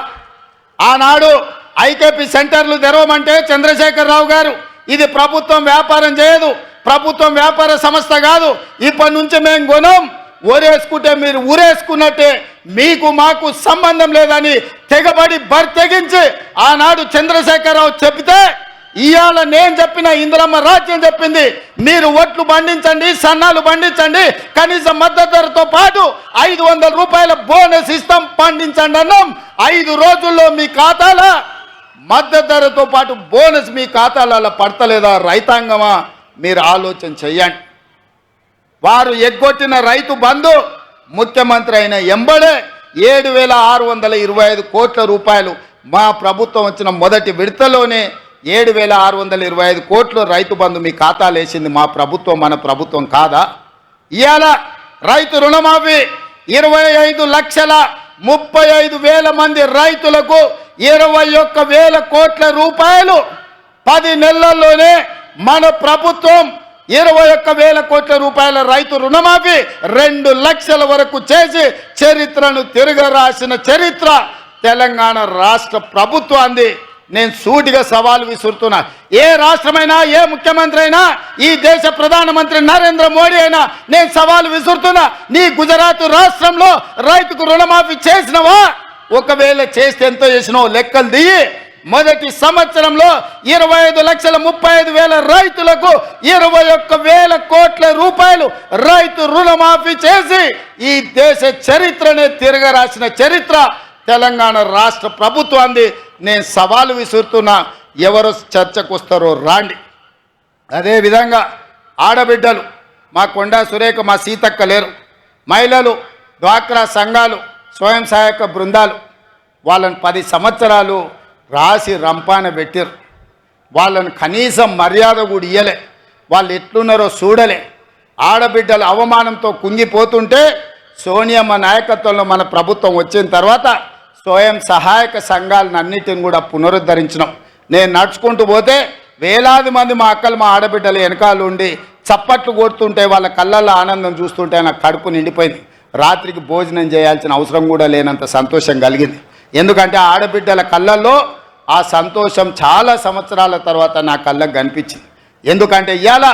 ఆనాడు ఐకేపీ సెంటర్లు తెరవమంటే చంద్రశేఖరరావు గారు, ఇది ప్రభుత్వం వ్యాపారం చేయదు, ప్రభుత్వం వ్యాపార సంస్థ కాదు, ఇప్పటి నుంచి మేము కొనం, ఊరేసుకుంటే మీరు ఊరేసుకున్నట్టే, మీకు మాకు సంబంధం లేదని తెగబడి బర్తెగించి ఆనాడు చంద్రశేఖరరావు చెప్తే, ఇవాళ నేను చెప్పిన ఇందిరమ్మ రాజ్యం చెప్పింది, మీరు ఒట్లు పండించండి, సన్నాలు పండించండి, కనీస మద్దతు ధరతో పాటు 500 రూపాయల బోనస్ ఇస్తాం, పండించండి అన్నాం. 5 రోజుల్లో మీ ఖాతాల మద్దతు ధరతో పాటు బోనస్ మీ ఖాతాలలో పడతలేదా? రైతాంగమా, మీరు ఆలోచన చెయ్యండి. వారు ఎగ్గొట్టిన రైతు బంధు ముఖ్యమంత్రి అయిన ఎంబడే 7,625 కోట్ల రూపాయలు మా ప్రభుత్వం వచ్చిన మొదటి విడతలోనే 7,625 కోట్లు రైతు బంధు మీ ఖాతాలు వేసింది మా ప్రభుత్వం, మన ప్రభుత్వం కాదా? ఇవాళ రైతు రుణమాఫీ 25,35,000 మంది రైతులకు 21,000 కోట్ల రూపాయలు 10 నెలల్లోనే మన ప్రభుత్వం 21,000 కోట్ల రూపాయల రైతు రుణమాఫీ 2 లక్షల వరకు చేసి చరిత్రను తిరగరాసిన చరిత్ర తెలంగాణ రాష్ట్ర ప్రభుత్వాన్ని. నేను సూటిగా సవాలు విసురుతున్నా. ఏ రాష్ట్రమైనా, ఏ ముఖ్యమంత్రి అయినా, ఈ దేశ ప్రధానమంత్రి నరేంద్ర మోడీ అయినా నేను సవాలు విసురుతున్నా. నీ గుజరాత్ రాష్ట్రంలో రైతుకు రుణమాఫీ చేసినవా? ఒకవేళ చేస్తే ఎంతో చేసినావు లెక్కలు దిగి. మొదటి సంవత్సరంలో 25,35,000 రైతులకు 21,000 కోట్ల రూపాయలు రైతు రుణమాఫీ చేసి ఈ దేశ చరిత్రనే తిరగరాసిన చరిత్ర తెలంగాణ రాష్ట్ర ప్రభుత్వాన్ని. నేను సవాలు విసురుతున్నా. ఎవరు చర్చకు వస్తారో రాండి. అదేవిధంగా ఆడబిడ్డలు, మా కొండా సురేఖ, మా సీతక్క లేరు, మహిళలు, డ్వాక్రా సంఘాలు, స్వయం సహాయక బృందాలు, వాళ్ళని 10 సంవత్సరాలు రాసి రంపాన పెట్టారు. వాళ్ళని కనీసం మర్యాద కూడా ఇయ్యలే. వాళ్ళు ఎట్లున్నారో చూడలే. ఆడబిడ్డల అవమానంతో కుంగిపోతుంటే సోనియమ్మ నాయకత్వంలో మన ప్రభుత్వం వచ్చిన తర్వాత స్వయం సహాయక సంఘాలను అన్నిటిని కూడా పునరుద్ధరించినాం. నేను నడుచుకుంటూ పోతే వేలాది మంది మా అక్కలు, మా ఆడబిడ్డలు వెనకాల ఉండి చప్పట్లు కొడుతుంటే వాళ్ళ కళ్ళల్లో ఆనందం చూస్తుంటే నాకు కడుపు నిండిపోయింది. రాత్రికి భోజనం చేయాల్సిన అవసరం కూడా లేనంత సంతోషం కలిగింది. ఎందుకంటే ఆడబిడ్డల కళ్ళల్లో ఆ సంతోషం చాలా సంవత్సరాల తర్వాత నా కళ్ళకు కనిపించింది. ఎందుకంటే ఇవాళ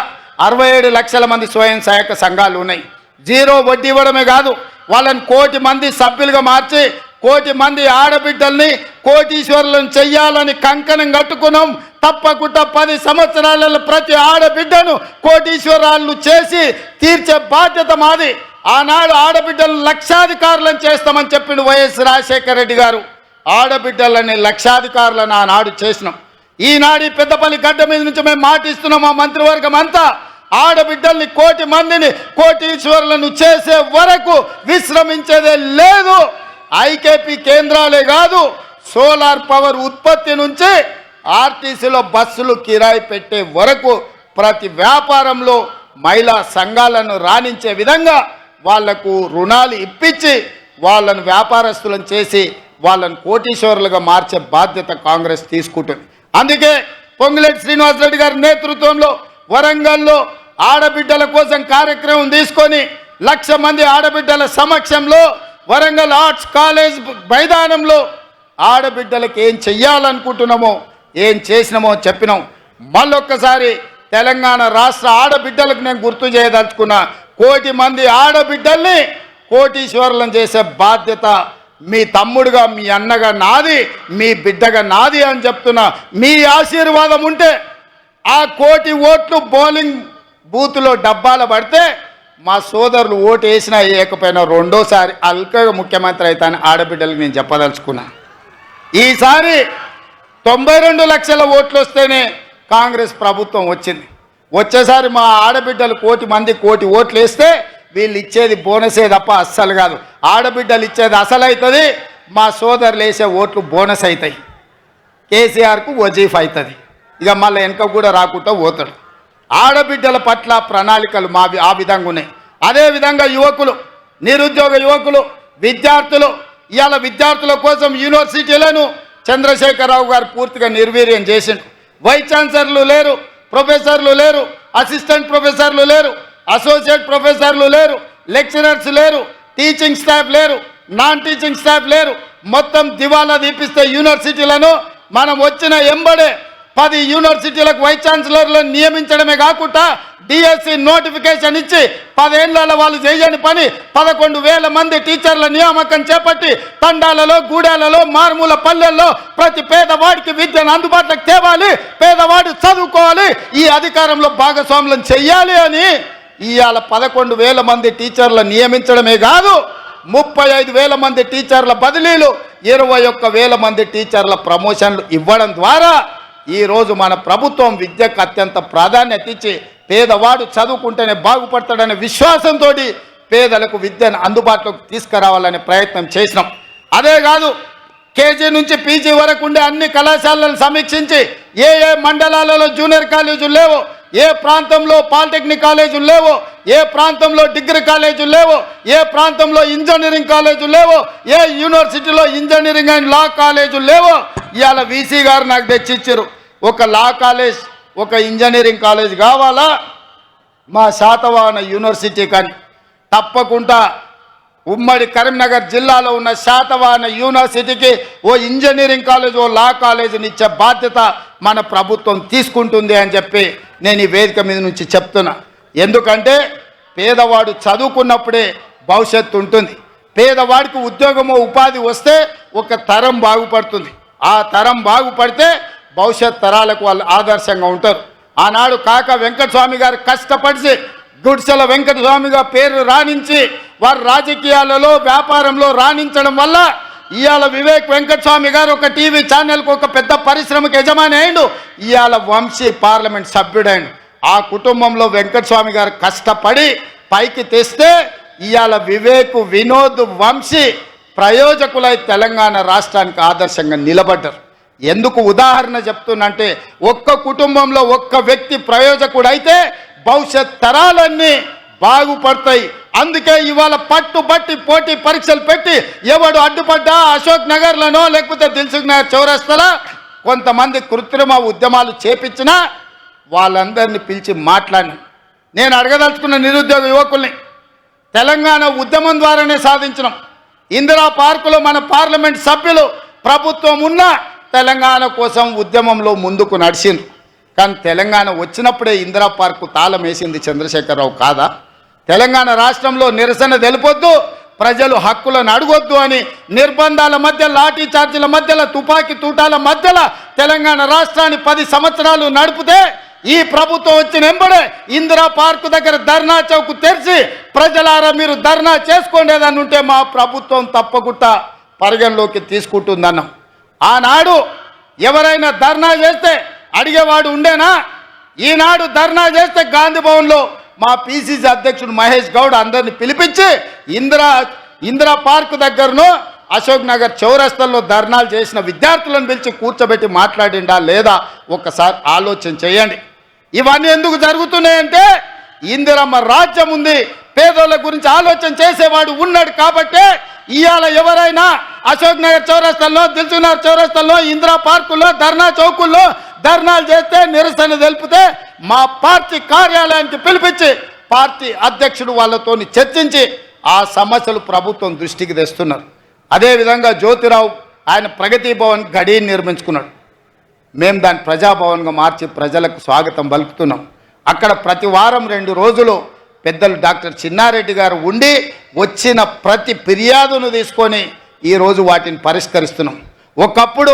67 లక్షల మంది స్వయం సహాయక సంఘాలు ఉన్నాయి. 0 వడ్డీ ఇవ్వడమే కాదు, వాళ్ళని 1 కోటి మంది సభ్యులుగా మార్చి 1 కోటి మంది ఆడబిడ్డల్ని కోటీశ్వరులను చెయ్యాలని కంకణం కట్టుకున్నాం. తప్పకుండా 10 సంవత్సరాలలో ప్రతి ఆడబిడ్డను కోటీశ్వరాలను చేసి తీర్చే బాధ్యత మాది. ఆనాడు ఆడబిడ్డలను లక్షాధికారులను చేస్తామని చెప్పిండు వైఎస్ రాజశేఖర రెడ్డి గారు. ఆడబిడ్డలని లక్షాధికారులను ఆనాడు చేసినాం. ఈనాడు పెద్దపల్లి గడ్డ మీద నుంచి మేము మాటిస్తున్నాం. మా మంత్రివర్గం అంతా ఆడబిడ్డల్ని 1 కోటి మందిని కోటీశ్వరులను చేసే వరకు విశ్రమించేదే లేదు. ఐకేపీ కేంద్రాలే కాదు, సోలార్ పవర్ ఉత్పత్తి నుంచి ఆర్టీసీలో బస్సులు కిరాయి పెట్టే వరకు ప్రతి వ్యాపారంలో మహిళా సంఘాలను రాణించే విధంగా వాళ్లకు రుణాలు ఇప్పించి వాళ్ళను వ్యాపారస్తులను చేసి వాళ్ళను కోటీశ్వరులుగా మార్చే బాధ్యత కాంగ్రెస్ తీసుకుంటుంది. అందుకే పొంగులేటి శ్రీనివాసరెడ్డి గారి నేతృత్వంలో వరంగల్లో ఆడబిడ్డల కోసం కార్యక్రమం తీసుకొని 1,00,000 మంది ఆడబిడ్డల సమక్షంలో వరంగల్ ఆర్ట్స్ కాలేజ్ మైదానంలో ఆడబిడ్డలకు ఏం చెయ్యాలనుకుంటున్నామో, ఏం చేసినామో చెప్పినాం. మళ్ళొక్కసారి తెలంగాణ రాష్ట్ర ఆడబిడ్డలకు నేను గుర్తు చేయదలుచుకున్నా. 1 కోటి మంది ఆడబిడ్డల్ని కోటీశ్వరులను చేసే బాధ్యత మీ తమ్ముడుగా, మీ అన్నగా నాది, మీ బిడ్డగా నాది అని చెప్తున్నా. మీ ఆశీర్వాదం ఉంటే ఆ 1 కోటి ఓట్లు బౌలింగ్ బూత్లో డబ్బాలు పడితే మా సోదరులు ఓటు వేసినా వేయకపోయినా 2వ సారి అల్కగా ముఖ్యమంత్రి అవుతాను ఆడబిడ్డలకు నేను చెప్పదలుచుకున్నా. ఈసారి 92 లక్షల ఓట్లు వస్తేనే కాంగ్రెస్ ప్రభుత్వం వచ్చింది. వచ్చేసారి మా ఆడబిడ్డలు 1 కోటి మంది 1 కోటి ఓట్లు వేస్తే వీళ్ళు ఇచ్చేది బోనసే తప్ప అస్సలు కాదు. ఆడబిడ్డలు ఇచ్చేది అసలు అవుతుంది, మా సోదరులు వేసే ఓట్లు బోనస్ అవుతాయి. కేసీఆర్కు వజీఫ్ అవుతుంది. ఇక మళ్ళీ వెనక కూడా రాకుండా పోతాడు. ఆడబిడ్డల పట్ల ప్రణాళికలు మావి ఆ విధంగా ఉన్నాయి. అదేవిధంగా యువకులు, నిరుద్యోగ యువకులు, విద్యార్థులు, ఇవాళ విద్యార్థుల కోసం యూనివర్సిటీలను చంద్రశేఖరరావు గారు పూర్తిగా నిర్వీర్యం చేసిండు. వైస్ ఛాన్సలర్లు లేరు, ప్రొఫెసర్లు లేరు, అసిస్టెంట్ ప్రొఫెసర్లు లేరు, అసోసియేట్ ప్రొఫెసర్లు లేరు, లెక్చరర్స్ లేరు, టీచింగ్ స్టాఫ్ లేరు, నాన్ టీచింగ్ స్టాఫ్ లేరు. మొత్తం దివాలా తీపిస్తే యూనివర్సిటీలను మనం వచ్చిన ఎంబడే 10 యూనివర్సిటీలకు వైస్ ఛాన్సలర్లను నియమించడమే కాకుండా డిఎస్సి నోటిఫికేషన్ ఇచ్చి 10 ఏళ్లలో వాళ్ళు చేయని పని 11,000 మంది టీచర్ల నియామకం చేపట్టి తండాలలో, గూడాలలో, మారుమూల పల్లెల్లో ప్రతి పేదవాడికి విద్యను అందుబాటులోకి తేవాలి, పేదవాడు చదువుకోవాలి, ఈ అధికారంలో భాగస్వాములను చెయ్యాలి అని ఇవాళ 11,000 మంది టీచర్ల నియమించడమే కాదు 35,000 మంది టీచర్ల బదిలీలు, 21,000 మంది టీచర్ల ప్రమోషన్లు ఇవ్వడం ద్వారా ఈరోజు మన ప్రభుత్వం విద్యకు అత్యంత ప్రాధాన్యత ఇచ్చి పేదవాడు చదువుకుంటేనే బాగుపడతాడనే విశ్వాసంతో పేదలకు విద్యను అందుబాటులోకి తీసుకురావాలనే ప్రయత్నం చేసినాం. అదే కాదు, కేజీ నుంచి పీజీ వరకు ఉండే అన్ని కళాశాలలను సమీక్షించి ఏ మండలాలలో జూనియర్ కాలేజీలు లేవో, ఏ ప్రాంతంలో పాలిటెక్నిక్ కాలేజీలు లేవో, ఏ ప్రాంతంలో డిగ్రీ కాలేజీలు లేవో, ఏ ప్రాంతంలో ఇంజనీరింగ్ కాలేజీలు లేవో, ఏ యూనివర్సిటీలో ఇంజనీరింగ్ అండ్ లా కాలేజీలు లేవో ఇవాళ వీసీ గారు నాకు తెచ్చిచ్చారు. ఒక లా కాలేజ్, ఒక ఇంజనీరింగ్ కాలేజ్ కావాలా మా శాతవాహన యూనివర్సిటీ కానీ తప్పకుండా ఉమ్మడి కరీంనగర్ జిల్లాలో ఉన్న శాతవాహన యూనివర్సిటీకి ఓ ఇంజనీరింగ్ కాలేజ్, ఓ లా కాలేజీని ఇచ్చే బాధ్యత మన ప్రభుత్వం తీసుకుంటుంది అని చెప్పి నేను ఈ వేదిక మీద నుంచి చెప్తున్నా. ఎందుకంటే పేదవాడు చదువుకున్నప్పుడే భవిష్యత్తు ఉంటుంది. పేదవాడికి ఉద్యోగమో ఉపాధి వస్తే ఒక తరం బాగుపడుతుంది. ఆ తరం బాగుపడితే భవిష్యత్ తరాలకు వాళ్ళు ఆదర్శంగా ఉంటారు. ఆనాడు కాక వెంకటస్వామి గారు కష్టపడి గుడిసెల వెంకటస్వామిగా పేరు రాణించి వారు రాజకీయాలలో వ్యాపారంలో రాణించడం వల్ల ఇవాళ వివేక్ వెంకటస్వామి గారు ఒక టీవీ ఛానల్కు ఒక పెద్ద పరిశ్రమకు యజమాని అయిండు. ఇవాళ వంశీ పార్లమెంట్ సభ్యుడైండు. ఆ కుటుంబంలో వెంకటస్వామి గారు కష్టపడి పైకి తెస్తే ఇవాళ వివేక్, వినోద్, వంశీ ప్రయోజకులై తెలంగాణ రాష్ట్రానికి ఆదర్శంగా నిలబడ్డారు. ఎందుకు ఉదాహరణ చెప్తున్నంటే ఒక్క కుటుంబంలో ఒక్క వ్యక్తి ప్రయోజకుడైతే భవిష్యత్ తరాలన్నీ బాగుపడతాయి. అందుకే ఇవాళ పట్టుబట్టి పోటీ పరీక్షలు పెట్టి ఎవడు అడ్డుపడ్డా అశోక్ నగర్లోనో లేకపోతే దిల్సుఖ్ నగర్ చౌరస్తాలో కొంతమంది కృత్రిమ ఉద్యమాలు చేపించినా వాళ్ళందరినీ పిలిచి మాట్లాడిన నేను అడగదలుచుకున్న నిరుద్యోగ యువకుల్ని తెలంగాణ ఉద్యమం ద్వారానే సాధించినాం. ఇందిరా పార్కులో మన పార్లమెంట్ సభ్యులు ప్రభుత్వం ఉన్న తెలంగాణ కోసం ఉద్యమంలో ముందుకు నడిచిండ్రు. కానీ తెలంగాణ వచ్చినప్పుడే ఇందిరా పార్కు తాళం వేసింది చంద్రశేఖరరావు కాదా? తెలంగాణ రాష్ట్రంలో నిరసన తెలిపొద్దు, ప్రజలు హక్కులను అడగొద్దు అని నిర్బంధాల మధ్య, లాఠీ చార్జీల మధ్యలో, తుపాకీ తూటాల మధ్యలో తెలంగాణ రాష్ట్రాన్ని 10 సంవత్సరాలు నడిపితే ఈ ప్రభుత్వం వచ్చిన వెంబడే ఇందిరా పార్కు దగ్గర ధర్నా చౌక్ తెరిచి ప్రజలారా మీరు ధర్నా చేసుకోండేదని ఉంటే మా ప్రభుత్వం తప్పకుండా పరిగణలోకి తీసుకుంటుందన్నాం. ఆనాడు ఎవరైనా ధర్నా చేస్తే అడిగేవాడు ఉండేనా? ఈనాడు ధర్నా చేస్తే గాంధీ భవన్లో మా పిసిసి అధ్యక్షుడు మహేష్ గౌడ్ అందరిని పిలిపించి ఇందిరా పార్క్ దగ్గరను అశోక్ నగర్ చౌరస్తాల్లో ధర్నాలు చేసిన విద్యార్థులను పిలిచి కూర్చోబెట్టి మాట్లాడిండా లేదా ఒక్కసారి ఆలోచన చేయండి. ఇవన్నీ ఎందుకు జరుగుతున్నాయంటే ఇందిరమ్మ రాజ్యం ఉంది, పేదోళ్ళ గురించి ఆలోచన చేసేవాడు ఉన్నాడు కాబట్టి ఇవాళ ఎవరైనా అశోక్ నగర్ చౌరస్తాల్లో, దిల్సుఖ్ నగర్ చౌరస్తాల్లో, ఇందిరా పార్కుల్లో, ధర్నా చౌకుల్లో ధర్నాలు చేస్తే, నిరసన తెలిపితే మా పార్టీ కార్యాలయానికి పిలిపించి పార్టీ అధ్యక్షుడు వాళ్ళతో చర్చించి ఆ సమస్యలు ప్రభుత్వం దృష్టికి తెస్తున్నారు. అదేవిధంగా జ్యోతిరావు ఆయన ప్రగతి భవన్ గడి నిర్మించుకున్నాడు. మేము దాన్ని ప్రజాభవన్గా మార్చి ప్రజలకు స్వాగతం పలుకుతున్నాం. అక్కడ ప్రతి వారం 2 రోజులు పెద్దలు డాక్టర్ చిన్నారెడ్డి గారు ఉండి వచ్చిన ప్రతి ఫిర్యాదును తీసుకొని ఈరోజు వాటిని పరిష్కరిస్తున్నాం. ఒకప్పుడు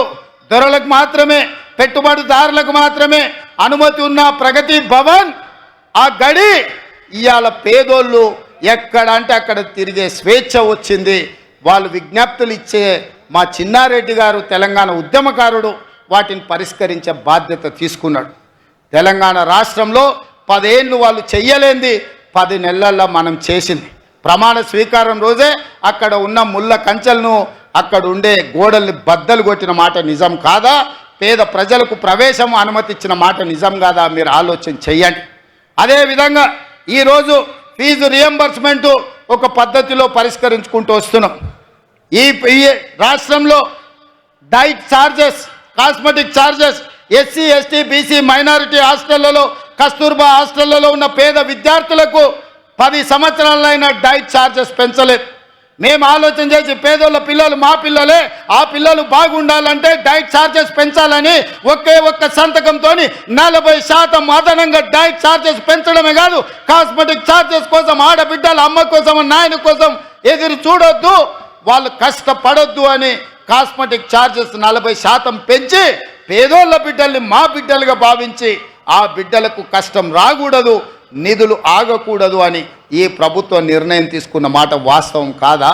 దొరలకు మాత్రమే, పెట్టుబడిదారులకు మాత్రమే అనుమతి ఉన్న ప్రగతి భవన్ ఆ గడి ఇవాళ పేదోళ్ళు ఎక్కడ అంటే అక్కడ తిరిగే స్వేచ్ఛ వచ్చింది. వాళ్ళు విజ్ఞప్తులు ఇచ్చే మా చిన్నారెడ్డి గారు తెలంగాణ ఉద్యమకారుడు వాటిని పరిష్కరించే బాధ్యత తీసుకున్నాడు. తెలంగాణ రాష్ట్రంలో 10 ఏళ్ళు వాళ్ళు చెయ్యలేంది 10 నెలల్లో మనం చేసింది. ప్రమాణ స్వీకారం రోజే అక్కడ ఉన్న ముళ్ళ కంచెలను, అక్కడ ఉండే గోడల్ని బద్దలు కొట్టిన మాట నిజం కాదా? పేద ప్రజలకు ప్రవేశం అనుమతి ఇచ్చిన మాట నిజం కాదా? మీరు ఆలోచన చెయ్యండి. అదేవిధంగా ఈరోజు ఫీజు రియంబర్స్మెంటు ఒక పద్ధతిలో పరిష్కరించుకుంటూ వస్తున్నాం. ఈ రాష్ట్రంలో diet charges, cosmetic charges SC, ST, BC, minority హాస్టళ్లలో, కస్తూర్బా హాస్టళ్లలో ఉన్న పేద విద్యార్థులకు 10 సంవత్సరాలైనా డైట్ ఛార్జెస్ పెంచలేదు. మేము ఆలోచన చేసి పేదోళ్ళ పిల్లలు మా పిల్లలే, ఆ పిల్లలు బాగుండాలంటే డైట్ ఛార్జెస్ పెంచాలని ఒక్క సంతకంతో 40% అదనంగా డైట్ ఛార్జెస్ పెంచడమే కాదు, కాస్మెటిక్ ఛార్జెస్ కోసం ఆడబిడ్డల అమ్మ కోసం, నాయన కోసం ఎదురు చూడొద్దు, వాళ్ళు కష్టపడొద్దు అని కాస్మెటిక్ ఛార్జెస్ 40% పెంచి పేదోళ్ళ బిడ్డల్ని మా బిడ్డలుగా భావించి ఆ బిడ్డలకు కష్టం రాకూడదు, నిధులు ఆగకూడదు అని ఈ ప్రభుత్వం నిర్ణయం తీసుకున్న మాట వాస్తవం కాదా?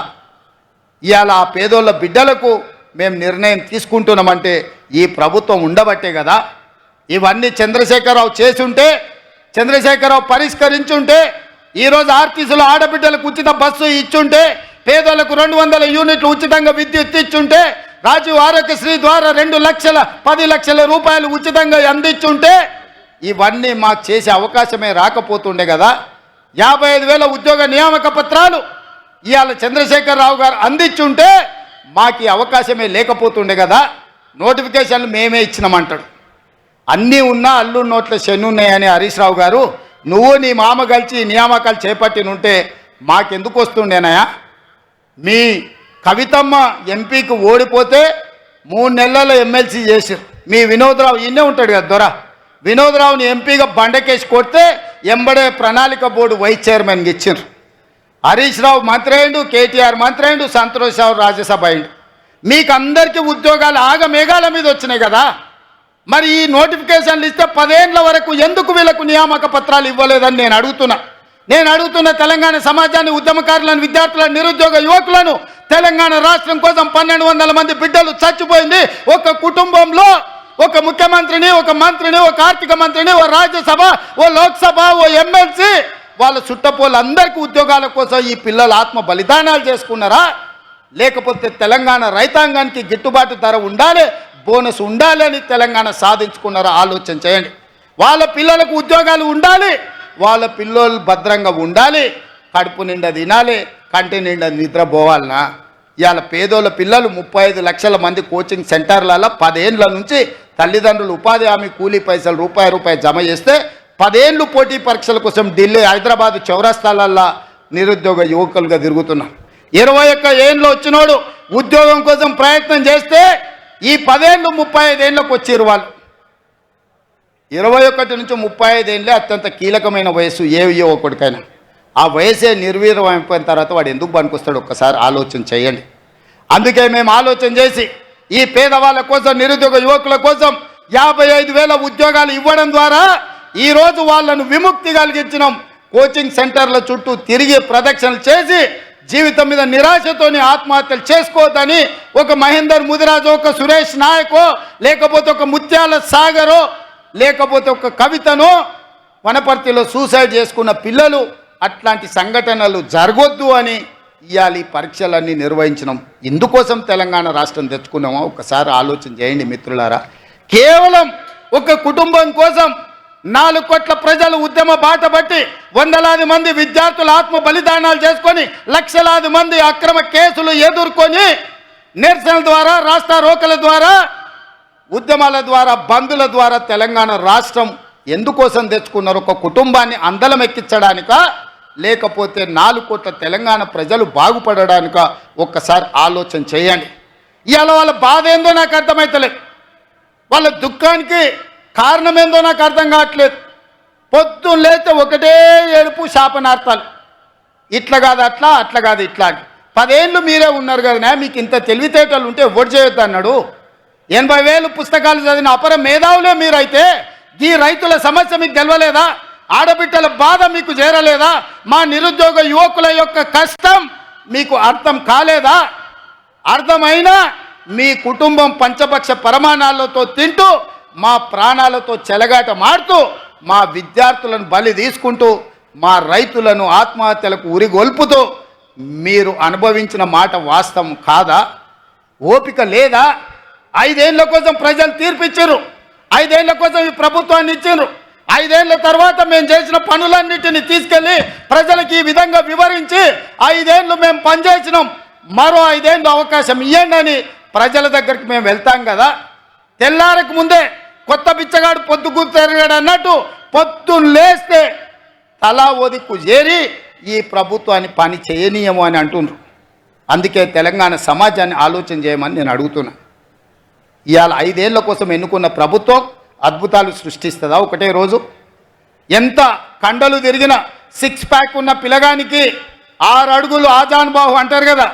ఇవాళ ఆ పేదోళ్ళ బిడ్డలకు మేము నిర్ణయం తీసుకుంటున్నామంటే ఈ ప్రభుత్వం ఉండబట్టే కదా. ఇవన్నీ చంద్రశేఖరరావు చేసుంటే, చంద్రశేఖరరావు పరిష్కరించుంటే ఈరోజు ఆర్టీసీలో ఆడబిడ్డలకు ఉచిత బస్సు ఇచ్చుంటే, పేదలకు 200 యూనిట్లు ఉచితంగా విద్యుత్ ఇచ్చుంటే, రాజీవ్ ఆరోగ్యశ్రీ ద్వారా 2 లక్షల 10 లక్షల రూపాయలు ఉచితంగా అందించుంటే ఇవన్నీ మాకు చేసే అవకాశమే రాకపోతుండే కదా. 55,000 ఉద్యోగ నియామక పత్రాలు ఇవాళ చంద్రశేఖరరావు గారు అందించుంటే మాకు ఈ అవకాశమే లేకపోతుండే కదా. నోటిఫికేషన్లు మేమే ఇచ్చినామంటాడు. అన్నీ ఉన్నా అల్లు నోట్ల శని ఉన్నాయని హరీష్ రావు గారు, నువ్వు నీ మామ కలిసి నియామకాలు చేపట్టినుంటే మాకెందుకు వస్తుండేనాయా? మీ కవితమ్మ ఎంపీకి ఓడిపోతే 3 నెలల్లో ఎమ్మెల్సీ చేశారు. మీ వినోద్రావు ఇన్నే ఉంటాడు కదా దొర, వినోద్రావుని ఎంపీగా బండకేసి కొడితే ఎంబడే ప్రణాళిక బోర్డు వైస్ చైర్మన్కి ఇచ్చారు. హరీష్ రావు మంత్రి అయిండు, కేటీఆర్ మంత్రి అయిండు, సంతోష్ రావు రాజ్యసభ అయిండు. మీకు అందరికీ ఉద్యోగాలు ఆగమేఘాల మీద వచ్చినాయి కదా. మరి ఈ నోటిఫికేషన్లు ఇస్తే 10 ఏళ్ల వరకు ఎందుకు వీళ్ళకు నియామక పత్రాలు ఇవ్వలేదని నేను అడుగుతున్న తెలంగాణ సమాజాన్ని, ఉద్యమకారులను, విద్యార్థులను, నిరుద్యోగ యువకులను. తెలంగాణ రాష్ట్రం కోసం 1200 మంది బిడ్డలు చచ్చిపోయింది. ఒక కుటుంబంలో ఒక ముఖ్యమంత్రిని, ఒక మంత్రిని, ఒక ఆర్థిక మంత్రిని, ఓ రాజ్యసభ, ఓ లోక్సభ, ఓ ఎమ్మెల్సీ, వాళ్ళ చుట్టపోళ్ళందరికీ ఉద్యోగాల కోసం ఈ పిల్లలు ఆత్మ బలిదానాలు చేసుకున్నారా? లేకపోతే తెలంగాణ రైతాంగానికి గిట్టుబాటు ధర ఉండాలి, బోనస్ ఉండాలి అని తెలంగాణ సాధించుకున్నారా? ఆలోచన చేయండి. వాళ్ళ పిల్లలకు ఉద్యోగాలు ఉండాలి, వాళ్ళ పిల్లలు భద్రంగా ఉండాలి, కడుపు నిండా తినాలి, కంటి నిండా నిద్రపోవాలనా? ఇవాళ పేదోళ్ళ పిల్లలు 35 లక్షల మంది కోచింగ్ సెంటర్లలో 10 ఏళ్ళ నుంచి తల్లిదండ్రులు ఉపాధి హామీ కూలీ పైసలు రూపాయి జమ చేస్తే 10 ఏళ్ళు పోటీ పరీక్షల కోసం ఢిల్లీ, హైదరాబాద్ చౌరస్తాలల్లో నిరుద్యోగ యువకులుగా తిరుగుతున్నారు. 21 ఏళ్ళు వచ్చినోడు ఉద్యోగం కోసం ప్రయత్నం చేస్తే ఈ 10 ఏళ్ళు 35 ఏళ్ళకు వచ్చారు వాళ్ళు. 21 నుంచి 35 ఏళ్ళే అత్యంత కీలకమైన వయసు ఏ యువకుడికైనా. ఆ వయసే నిర్వీర్యం అయిపోయిన తర్వాత వాడు ఎందుకు పనికొస్తాడు? ఒక్కసారి ఆలోచన చేయండి. అందుకే మేము ఆలోచన చేసి ఈ పేదవాళ్ళ కోసం, నిరుద్యోగ యువకుల కోసం 55,000 ఉద్యోగాలు ఇవ్వడం ద్వారా ఈరోజు వాళ్ళను విముక్తి కలిగించినాం. కోచింగ్ సెంటర్ల చుట్టూ తిరిగి ప్రదక్షిణలు చేసి జీవితం మీద నిరాశతోని ఆత్మహత్యలు చేసుకోవద్దని ఒక మహేందర్ ముదిరాజు, ఒక సురేష్ నాయకో, లేకపోతే ఒక ముత్యాల సాగరో, లేకపోతే ఒక కవితనో వనపర్తిలో సూసైడ్ చేసుకున్న పిల్లలు, అట్లాంటి సంఘటనలు జరగొద్దు అని ఇవాళ ఈ పరీక్షలన్నీ నిర్వహించినాం. ఇందుకోసం తెలంగాణ రాష్ట్రం తెచ్చుకున్నామా? ఒకసారి ఆలోచన చేయండి మిత్రులారా. కేవలం ఒక కుటుంబం కోసం 4 కోట్ల ప్రజలు ఉద్యమ బాట బట్టి, వందలాది మంది విద్యార్థులు ఆత్మ బలిదానాలు చేసుకొని, లక్షలాది మంది అక్రమ కేసులు ఎదుర్కొని, నిరసనల ద్వారా, రాస్తా రోకల ద్వారా, ఉద్యమాల ద్వారా, బంధుల ద్వారా తెలంగాణ రాష్ట్రం ఎందుకోసం తెచ్చుకున్నారు? ఒక కుటుంబాన్ని అందలం ఎక్కించడానికా, లేకపోతే 4 కోట్ల తెలంగాణ ప్రజలు బాగుపడడానిక? ఒక్కసారి ఆలోచన చేయండి. ఇవాళ వాళ్ళ బాధ ఏందో నాకు అర్థమవుతలేదు, వాళ్ళ దుఃఖానికి కారణం ఏందో నాకు అర్థం కావట్లేదు. పొద్దున్న లేస్తే ఒకటే ఏడుపు, శాపనార్థాలు. ఇట్లా కాదు అట్లా, అట్లా కాదు ఇట్లా. 10 ఏళ్ళు మీరే ఉన్నారు కదా, మీకు ఇంత తెలివితేటలు ఉంటే ఓటు చేయొద్దు అన్నాడు. 80,000 పుస్తకాలు చదివిన అపర మేధావులే మీరైతే ఈ రైతుల సమస్య మీకు తెలవలేదా? ఆడబిడ్డల బాధ మీకు చేరలేదా? మా నిరుద్యోగ యువకుల యొక్క కష్టం మీకు అర్థం కాలేదా? అర్థమైనా మీ కుటుంబం పంచపక్ష పరమాణాలతో తింటూ, మా ప్రాణాలతో చెలగాట మాడుతూ, మా విద్యార్థులను బలి తీసుకుంటూ, మా రైతులను ఆత్మహత్యలకు ఉరిగొల్పుతూ మీరు అనుభవించిన మాట వాస్తవం కాదా? ఓపిక లేదా? 5 ఏళ్ల కోసం ప్రజలు తీర్పిచ్చారు, 5 ఏళ్ల కోసం ఈ ప్రభుత్వాన్ని ఇచ్చారు. 5 ఏళ్ల తర్వాత మేము చేసిన పనులన్నిటిని తీసుకెళ్ళి ప్రజలకు ఈ విధంగా వివరించి 5 ఏళ్ళు మేము పనిచేసినాం, మరో 5 ఏళ్ళు అవకాశం ఇవ్వండి అని ప్రజల దగ్గరికి మేము వెళ్తాం కదా. తెల్లారకు ముందే కొత్త బిచ్చగాడు పొద్దుకు తిరగాడు అన్నట్టు పొద్దున్న లేస్తే తలా ఒదిక్కు చేరి ఈ ప్రభుత్వాన్ని పని చేయనీయము అని అంటున్నారు. అందుకే తెలంగాణ సమాజాన్ని ఆలోచన చేయమని నేను అడుగుతున్నా. ఇవాళ 5 ఏళ్ల కోసం ఎన్నుకున్న ప్రభుత్వం అద్భుతాలు సృష్టిస్తుందా ఒకటే రోజు? ఎంత కండలు తిరిగిన 6 ప్యాక్ ఉన్న పిల్లగానికి 6 అడుగులు ఆజానుబాహు అంటారు కదా,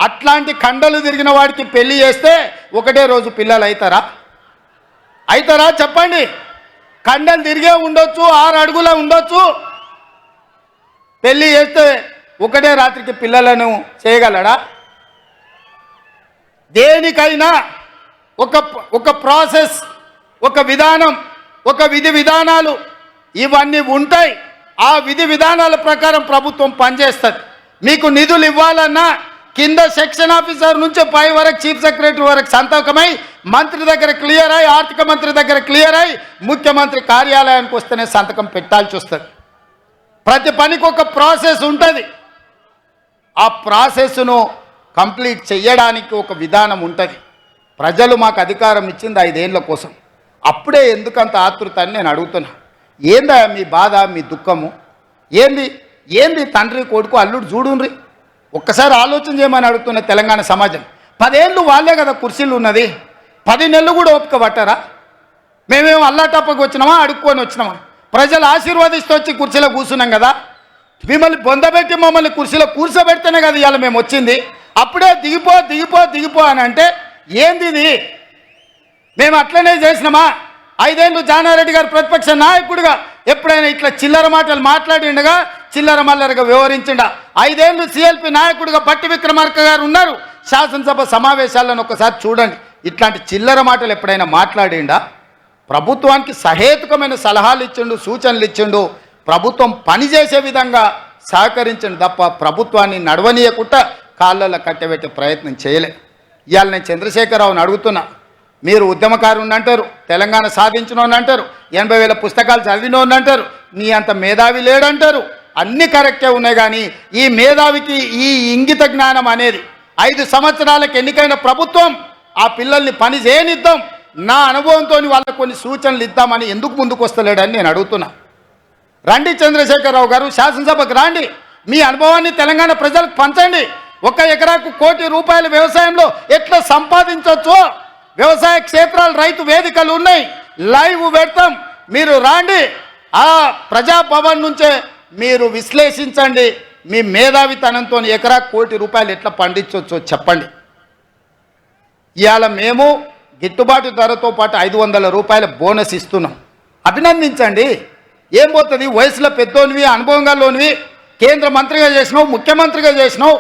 అట్లాంటి కండలు తిరిగిన వాడికి పెళ్లి చేస్తే ఒకటే రోజు పిల్లలు అవుతారా చెప్పండి? కండలు తిరిగే ఉండొచ్చు, 6 అడుగుల ఉండొచ్చు, పెళ్లి చేస్తే ఒకటే రాత్రికి పిల్లలను చేయగలడా? దేనికైనా ఒక ప్రాసెస్, ఒక విధానం, ఒక విధి విధానాలు ఇవన్నీ ఉంటాయి. ఆ విధి విధానాల ప్రకారం ప్రభుత్వం పనిచేస్తుంది. మీకు నిధులు ఇవ్వాలన్నా కింద సెక్షన్ ఆఫీసర్ నుంచి పై వరకు చీఫ్ సెక్రటరీ వరకు సంతకమై మంత్రి దగ్గర క్లియర్ అయి ఆర్థిక మంత్రి దగ్గర క్లియర్ అయి ముఖ్యమంత్రి కార్యాలయానికి వస్తేనే సంతకం పెట్టాల్సి వస్తుంది. ప్రతి పనికి ఒక ప్రాసెస్ ఉంటుంది. ఆ ప్రాసెస్ను కంప్లీట్ చేయడానికి ఒక విధానం ఉంటుంది. ప్రజలు మాకు అధికారం ఇచ్చింది 5 ఏళ్ల కోసం. అప్పుడే ఎందుకంత ఆతృత అని నేను అడుగుతున్నా. ఏందా మీ బాధ, మీ దుఃఖము ఏంది తండ్రి కొడుకు అల్లుడు చూడుండ్రి, ఒక్కసారి ఆలోచన చేయమని అడుగుతున్న తెలంగాణ సమాజం. 10 ఏళ్ళు వాళ్ళే కదా కుర్చీలు ఉన్నది, 10 నెలలు కూడా ఓపిక పట్టారా? మేమేమో అల్లాటప్పకు వచ్చినామా, అడుక్కొని వచ్చినామా? ప్రజలు ఆశీర్వాదిస్తూ వచ్చి కుర్చీలో కూర్చున్నాం కదా. మిమ్మల్ని బొందబెట్టి మమ్మల్ని కుర్చీలో కూర్చోబెడితేనే కదా ఇవాళ మేము వచ్చింది. అప్పుడే దిగిపో అని అంటే ఏంది ఇది? మేము అట్లనే చేసినామా? 5 ఏళ్ళు జానారెడ్డి గారు ప్రతిపక్ష నాయకుడిగా ఎప్పుడైనా ఇట్లా చిల్లర మాటలు మాట్లాడిండగా, చిల్లర మల్లరగా వ్యవహరించిండా? 5 ఏళ్ళు సిఎల్పి నాయకుడిగా బట్టి విక్రమార్క గారు ఉన్నారు. శాసనసభ సమావేశాలను ఒకసారి చూడండి. ఇట్లాంటి చిల్లర మాటలు ఎప్పుడైనా మాట్లాడిండా? ప్రభుత్వానికి సహేతుకమైన సలహాలు ఇచ్చిండు, సూచనలు ఇచ్చిండు, ప్రభుత్వం పనిచేసే విధంగా సహకరించండి తప్ప ప్రభుత్వాన్ని నడవనీయకుండా కాళ్ళల్లో కట్టబెట్టే ప్రయత్నం చేయలే. ఇవాళ నేను చంద్రశేఖరరావుని అడుగుతున్నా. మీరు ఉద్యమకారుని అంటారు, తెలంగాణ సాధించినోని అంటారు, 80,000 పుస్తకాలు చదివినోని అంటారు, నీ అంత మేధావి లేడంటారు. అన్నీ కరెక్టే ఉన్నాయి. కానీ ఈ మేధావికి ఈ ఇంగిత జ్ఞానం అనేది 5 సంవత్సరాలకు ఎన్నికైన ప్రభుత్వం ఆ పిల్లల్ని పని చేయనిద్దాం, నా అనుభవంతో వాళ్ళకు కొన్ని సూచనలు ఇద్దామని ఎందుకు ముందుకు వస్తలేడని నేను అడుగుతున్నా. రండి చంద్రశేఖరరావు గారు, శాసనసభకు రండి, మీ అనుభవాన్ని తెలంగాణ ప్రజలకు పంచండి. 1 ఎకరాకు ₹1 కోటి వ్యవసాయంలో ఎట్లా సంపాదించవచ్చో వ్యవసాయ క్షేత్రాలు రైతు వేదికలు ఉన్నాయి, లైవ్ పెడతాం. మీరు రాండి, ఆ ప్రజాభవన్ నుంచే మీరు విశ్లేషించండి. మీ మేధావితనంతో ఎకరాకు ₹1 కోటి ఎట్లా పండించవచ్చో చెప్పండి. ఇవాళ మేము గిట్టుబాటు ధరతో పాటు ₹500 బోనస్ ఇస్తున్నాం. అభినందించండి. ఏం పోతుంది? వయసులో పెద్దోనివి, అనుభవంగా లోనివి, కేంద్ర మంత్రిగా చేసినావు, ముఖ్యమంత్రిగా చేసినావు.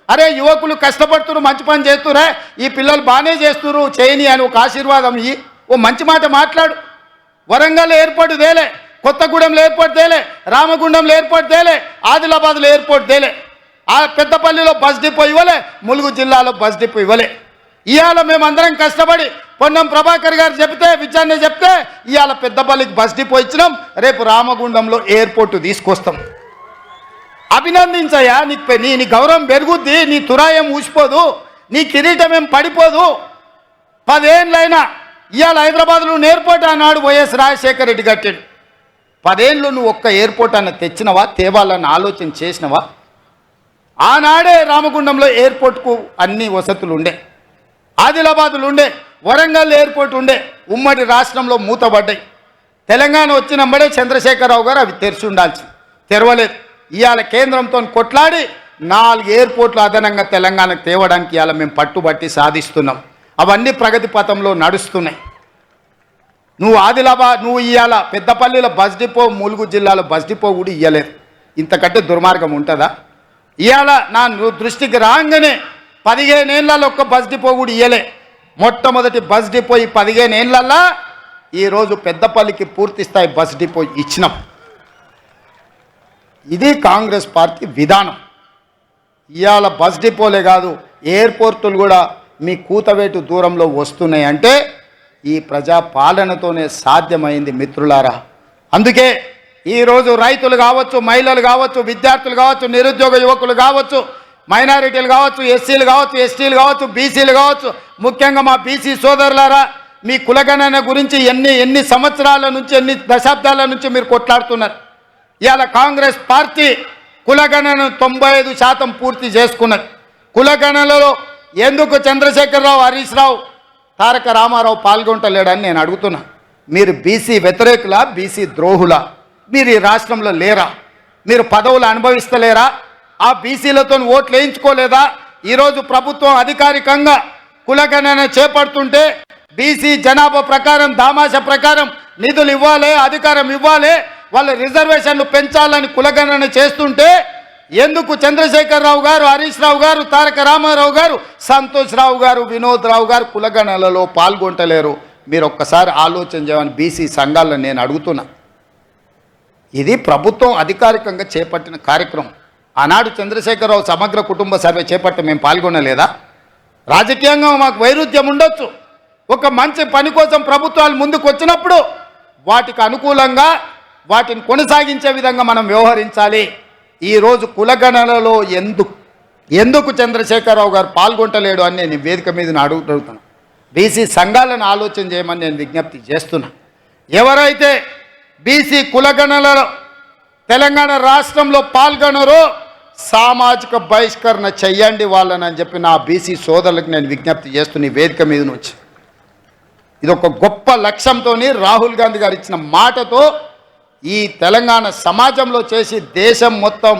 అరే యువకులు కష్టపడుతున్నారు, మంచి పని చేస్తురా, ఈ పిల్లలు బాగానే చేస్తున్నారు, చేయని అని ఒక ఆశీర్వాదం ఇయ్యి, ఓ మంచి మాట మాట్లాడు. వరంగల్ ఎయిర్పోర్ట్ తేలే, కొత్తగూడెంలో ఎయిర్పోర్ట్ తేలే, రామగుండంలో ఎయిర్పోర్ట్ తేలే, ఆదిలాబాద్లో ఎయిర్పోర్ట్ తేలే, ఆ పెద్దపల్లిలో బస్ డిపో ఇవ్వలే, ములుగు జిల్లాలో బస్ డిపో ఇవ్వలే. ఇవాళ మేమందరం కష్టపడి పొన్నం ప్రభాకర్ గారు చెప్తే, విచారణ చెప్తే ఇవాళ పెద్దపల్లికి బస్ డిపో ఇచ్చినాం, రేపు రామగుండంలో ఎయిర్పోర్ట్ తీసుకొస్తాం. అభినందించయ్యా, నీ గౌరవం పెరుగుద్ది, నీ తురాయం ఊసిపోదు, నీ కిరీటం ఏం పడిపోదు. 10 ఏళ్ళైనా ఇవాళ హైదరాబాద్లో ఎయిర్పోర్ట్ అన్నాడు వైఎస్ రాజశేఖర రెడ్డి కట్టాడు. 10 ఏళ్ళు నువ్వు ఒక్క ఎయిర్పోర్ట్ అన్న తెచ్చినవా, తేవాలన్న ఆలోచన చేసినవా? ఆనాడే రామగుండంలో ఎయిర్పోర్ట్కు అన్ని వసతులు ఉండే, ఆదిలాబాద్లు ఉండే, వరంగల్ ఎయిర్పోర్ట్ ఉండే, ఉమ్మడి రాష్ట్రంలో మూతబడ్డాయి. తెలంగాణ వచ్చినప్పుడే చంద్రశేఖరరావు గారు అవి తెరిచి ఉండాల్సి, తెరవలేదు. ఇవాళ కేంద్రంతో కొట్లాడి 4 ఎయిర్పోర్ట్లు అదనంగా తెలంగాణకు తేవడానికి ఇవాళ మేము పట్టుబట్టి సాధిస్తున్నాం. అవన్నీ ప్రగతి పథంలో నడుస్తున్నాయి. నువ్వు ఆదిలాబాద్, నువ్వు ఇవాళ పెద్దపల్లిలో బస్ డిపో, ములుగు జిల్లాలో బస్ డిపో కూడా ఇవ్వలేదు. ఇంతకంటే దుర్మార్గం ఉంటుందా? ఇవాళ నా దృష్టికి రాగానే 15 ఏళ్ళలో ఒక్క బస్ డిపో కూడా ఇవ్వలే. మొట్టమొదటి బస్ డిపో ఈ 15 ఏళ్ళల్లో ఈరోజు పెద్దపల్లికి పూర్తి స్థాయి బస్ డిపో ఇచ్చినాం. ఇది కాంగ్రెస్ పార్టీ విధానం. ఇవాళ బస్ డిపోలే కాదు, ఎయిర్పోర్టులు కూడా మీ కూతవేటు దూరంలో వస్తున్నాయి అంటే ఈ ప్రజా పాలనతోనే సాధ్యమైంది మిత్రులారా. అందుకే ఈరోజు రైతులు కావచ్చు, మహిళలు కావచ్చు, విద్యార్థులు కావచ్చు, నిరుద్యోగ యువకులు కావచ్చు, మైనారిటీలు కావచ్చు, ఎస్సీలు కావచ్చు, ఎస్టీలు కావచ్చు, బీసీలు కావచ్చు, ముఖ్యంగా మా బీసీ సోదరులారా, మీ కులగణన గురించి ఎన్ని సంవత్సరాల నుంచి, ఎన్ని దశాబ్దాల నుంచి మీరు కొట్లాడుతున్నారు. ఇవాళ కాంగ్రెస్ పార్టీ కులగణను 95% పూర్తి చేసుకున్నది. కులగణనలో ఎందుకు చంద్రశేఖరరావు, హరీష్ రావు, తారక రామారావు పాల్గొంటలేడని నేను అడుగుతున్నా. మీరు బీసీ వ్యతిరేకులా, బీసీ ద్రోహులా? మీరు ఈ రాష్ట్రంలో లేరా? మీరు పదవులు అనుభవిస్తలేరా? ఆ బీసీలతో ఓట్లు వేయించుకోలేదా? ఈరోజు ప్రభుత్వం అధికారికంగా కులగణన చేపడుతుంటే బీసీ జనాభా ప్రకారం, దామాష ప్రకారం నిధులు ఇవ్వాలి, అధికారం ఇవ్వాలి, వాళ్ళ రిజర్వేషన్లు పెంచాలని కులగణన చేస్తుంటే ఎందుకు చంద్రశేఖరరావు గారు, హరీష్ రావు గారు, తారక రామారావు గారు, సంతోష్ రావు గారు, వినోద్ రావు గారు కులగణనలో పాల్గొంటలేరు? మీరు ఒక్కసారి ఆలోచన చేయమని బీసీ సంఘాలను నేను అడుగుతున్నా. ఇది ప్రభుత్వం అధికారికంగా చేపట్టిన కార్యక్రమం. ఆనాడు చంద్రశేఖరరావు సమగ్ర కుటుంబ సర్వే చేపట్టి మేము పాల్గొనలేదా? రాజకీయంగా మాకు వైరుధ్యం ఉండొచ్చు. ఒక మంచి పని కోసం ప్రభుత్వాలు ముందుకు వచ్చినప్పుడు వాటికి అనుకూలంగా వాటిని కొనసాగించే విధంగా మనం వ్యవహరించాలి. ఈరోజు కులగణనలో ఎందుకు చంద్రశేఖరరావు గారు పాల్గొంటలేడు అని నేను వేదిక మీద అడుగుతున్నాను. బీసీ సంఘాలను ఆలోచన చేయమని నేను విజ్ఞప్తి చేస్తున్నా. ఎవరైతే బీసీ కులగణనలో తెలంగాణ రాష్ట్రంలో పాల్గొనరో సామాజిక బహిష్కరణ చెయ్యండి వాళ్ళని అని చెప్పి నా బీసీ సోదరులకు నేను విజ్ఞప్తి చేస్తున్న ఈ వేదిక మీద నుంచి. ఇది ఒక గొప్ప లక్ష్యంతో రాహుల్ గాంధీ గారు ఇచ్చిన మాటతో ఈ తెలంగాణ సమాజంలో చేసి దేశం మొత్తం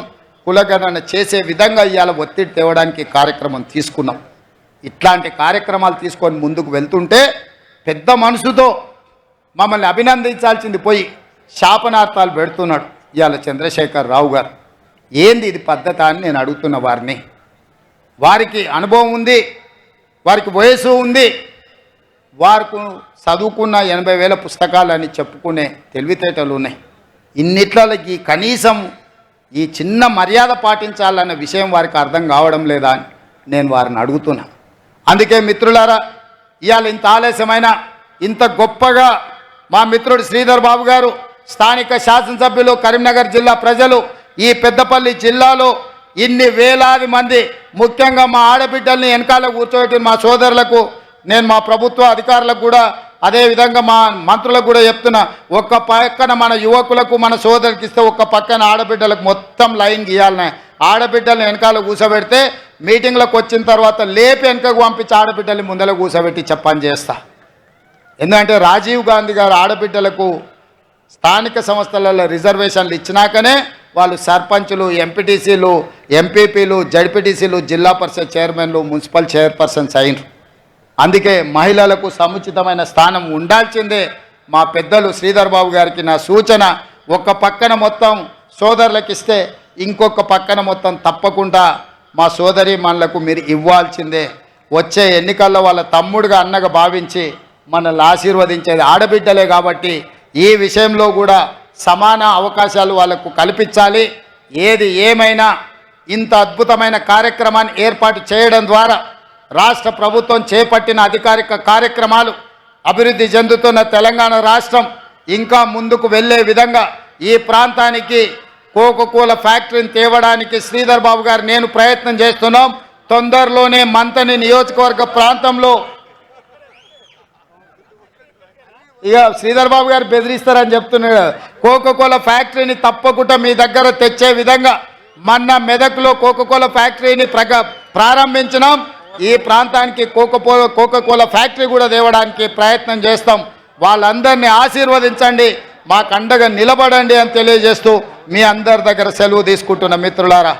కులగణన చేసే విధంగా ఇవాళ ఒత్తిడి తేవడానికి కార్యక్రమం తీసుకున్నాం. ఇట్లాంటి కార్యక్రమాలు తీసుకొని ముందుకు వెళ్తుంటే పెద్ద మనసుతో మమ్మల్ని అభినందించాల్సింది పోయి శాపనార్థాలు పెడుతున్నాడు ఇవాళ చంద్రశేఖర్ రావు గారు. ఏంది ఇది పద్ధత అని నేను అడుగుతున్న వారిని. వారికి అనుభవం ఉంది, వారికి వయసు ఉంది, వారికి చదువుకున్న 80,000 పుస్తకాలని చెప్పుకునే తెలివితేటలు ఉన్నాయి. ఇన్నిట్లకి కనీసం ఈ చిన్న మర్యాద పాటించాలన్న విషయం వారికి అర్థం కావడం లేదా అని నేను వారిని అడుగుతున్నా. అందుకే మిత్రులారా, ఇవాళ ఇంత ఆలస్యమైన ఇంత గొప్పగా మా మిత్రుడు శ్రీధర్ బాబు గారు, స్థానిక శాసనసభ్యులు, కరీంనగర్ జిల్లా ప్రజలు, ఈ పెద్దపల్లి జిల్లాలో ఇన్ని వేలాది మంది, ముఖ్యంగా మా ఆడబిడ్డల్ని వెనకాల కూర్చోబెట్టిన మా సోదరులకు నేను మా ప్రభుత్వ అధికారులకు కూడా అదేవిధంగా మా మంత్రులకు కూడా చెప్తున్నా, ఒక్క పక్కన మన యువకులకు మన సోదరులకు ఇస్తే ఒక్క పక్కన ఆడబిడ్డలకు మొత్తం లైన్ గీయాలనే. ఆడబిడ్డల్ని వెనకాల కూర్చోబెడితే మీటింగ్లకు వచ్చిన తర్వాత లేపి వెనకకు పంపించి ఆడబిడ్డల్ని ముందర కూర్చోబెట్టి చెప్పని చేస్తా. ఎందుకంటే రాజీవ్ గాంధీ గారు ఆడబిడ్డలకు స్థానిక సంస్థలలో రిజర్వేషన్లు ఇచ్చినాకనే వాళ్ళు సర్పంచులు, ఎంపీటీసీలు, ఎంపీపీలు, జడ్పీటీసీలు, జిల్లా పరిషత్ చైర్మన్లు, మున్సిపల్ చైర్పర్సన్స్ అయినరు. అందుకే మహిళలకు సముచితమైన స్థానం ఉండాల్సిందే. మా పెద్దలు శ్రీధర్ బాబు గారికి నా సూచన, ఒక్క పక్కన మొత్తం సోదరులకు ఇస్తే ఇంకొక పక్కన మొత్తం తప్పకుండా మా సోదరి మనలకు మీరు ఇవ్వాల్సిందే. వచ్చే ఎన్నికల్లో వాళ్ళ తమ్ముడుగా అన్నగా భావించి మనల్ని ఆశీర్వదించేది ఆడబిడ్డలే కాబట్టి ఈ విషయంలో కూడా సమాన అవకాశాలు వాళ్ళకు కల్పించాలి. ఏది ఏమైనా ఇంత అద్భుతమైన కార్యక్రమాన్ని ఏర్పాటు చేయడం ద్వారా రాష్ట్ర ప్రభుత్వం చేపట్టిన అధికారిక కార్యక్రమాలు, అభివృద్ధి చెందుతున్న తెలంగాణ రాష్ట్రం ఇంకా ముందుకు వెళ్ళే విధంగా ఈ ప్రాంతానికి కోకోకోలా ఫ్యాక్టరీని తేవడానికి శ్రీధర్ బాబు గారు నేను ప్రయత్నం చేస్తున్నాం. తొందరలోనే మంతని నియోజకవర్గ ప్రాంతంలో ఇక శ్రీధర్ బాబు గారు బెదిరిస్తారని చెప్తున్నాడు. కోకోకోలా ఫ్యాక్టరీని తప్పకుండా మీ దగ్గర తెచ్చే విధంగా మొన్న మెదక్లో కోకోకోలా ఫ్యాక్టరీని ప్రారంభించినాం. ఈ ప్రాంతానికి కోకోకోలా ఫ్యాక్టరీ కూడా తేవడానికి ప్రయత్నం చేస్తాం. వాళ్ళందరినీ ఆశీర్వదించండి, మాకు అండగా నిలబడండి అని తెలియజేస్తూ మీ అందరి దగ్గర సెలవు తీసుకుంటున్న మిత్రులారా.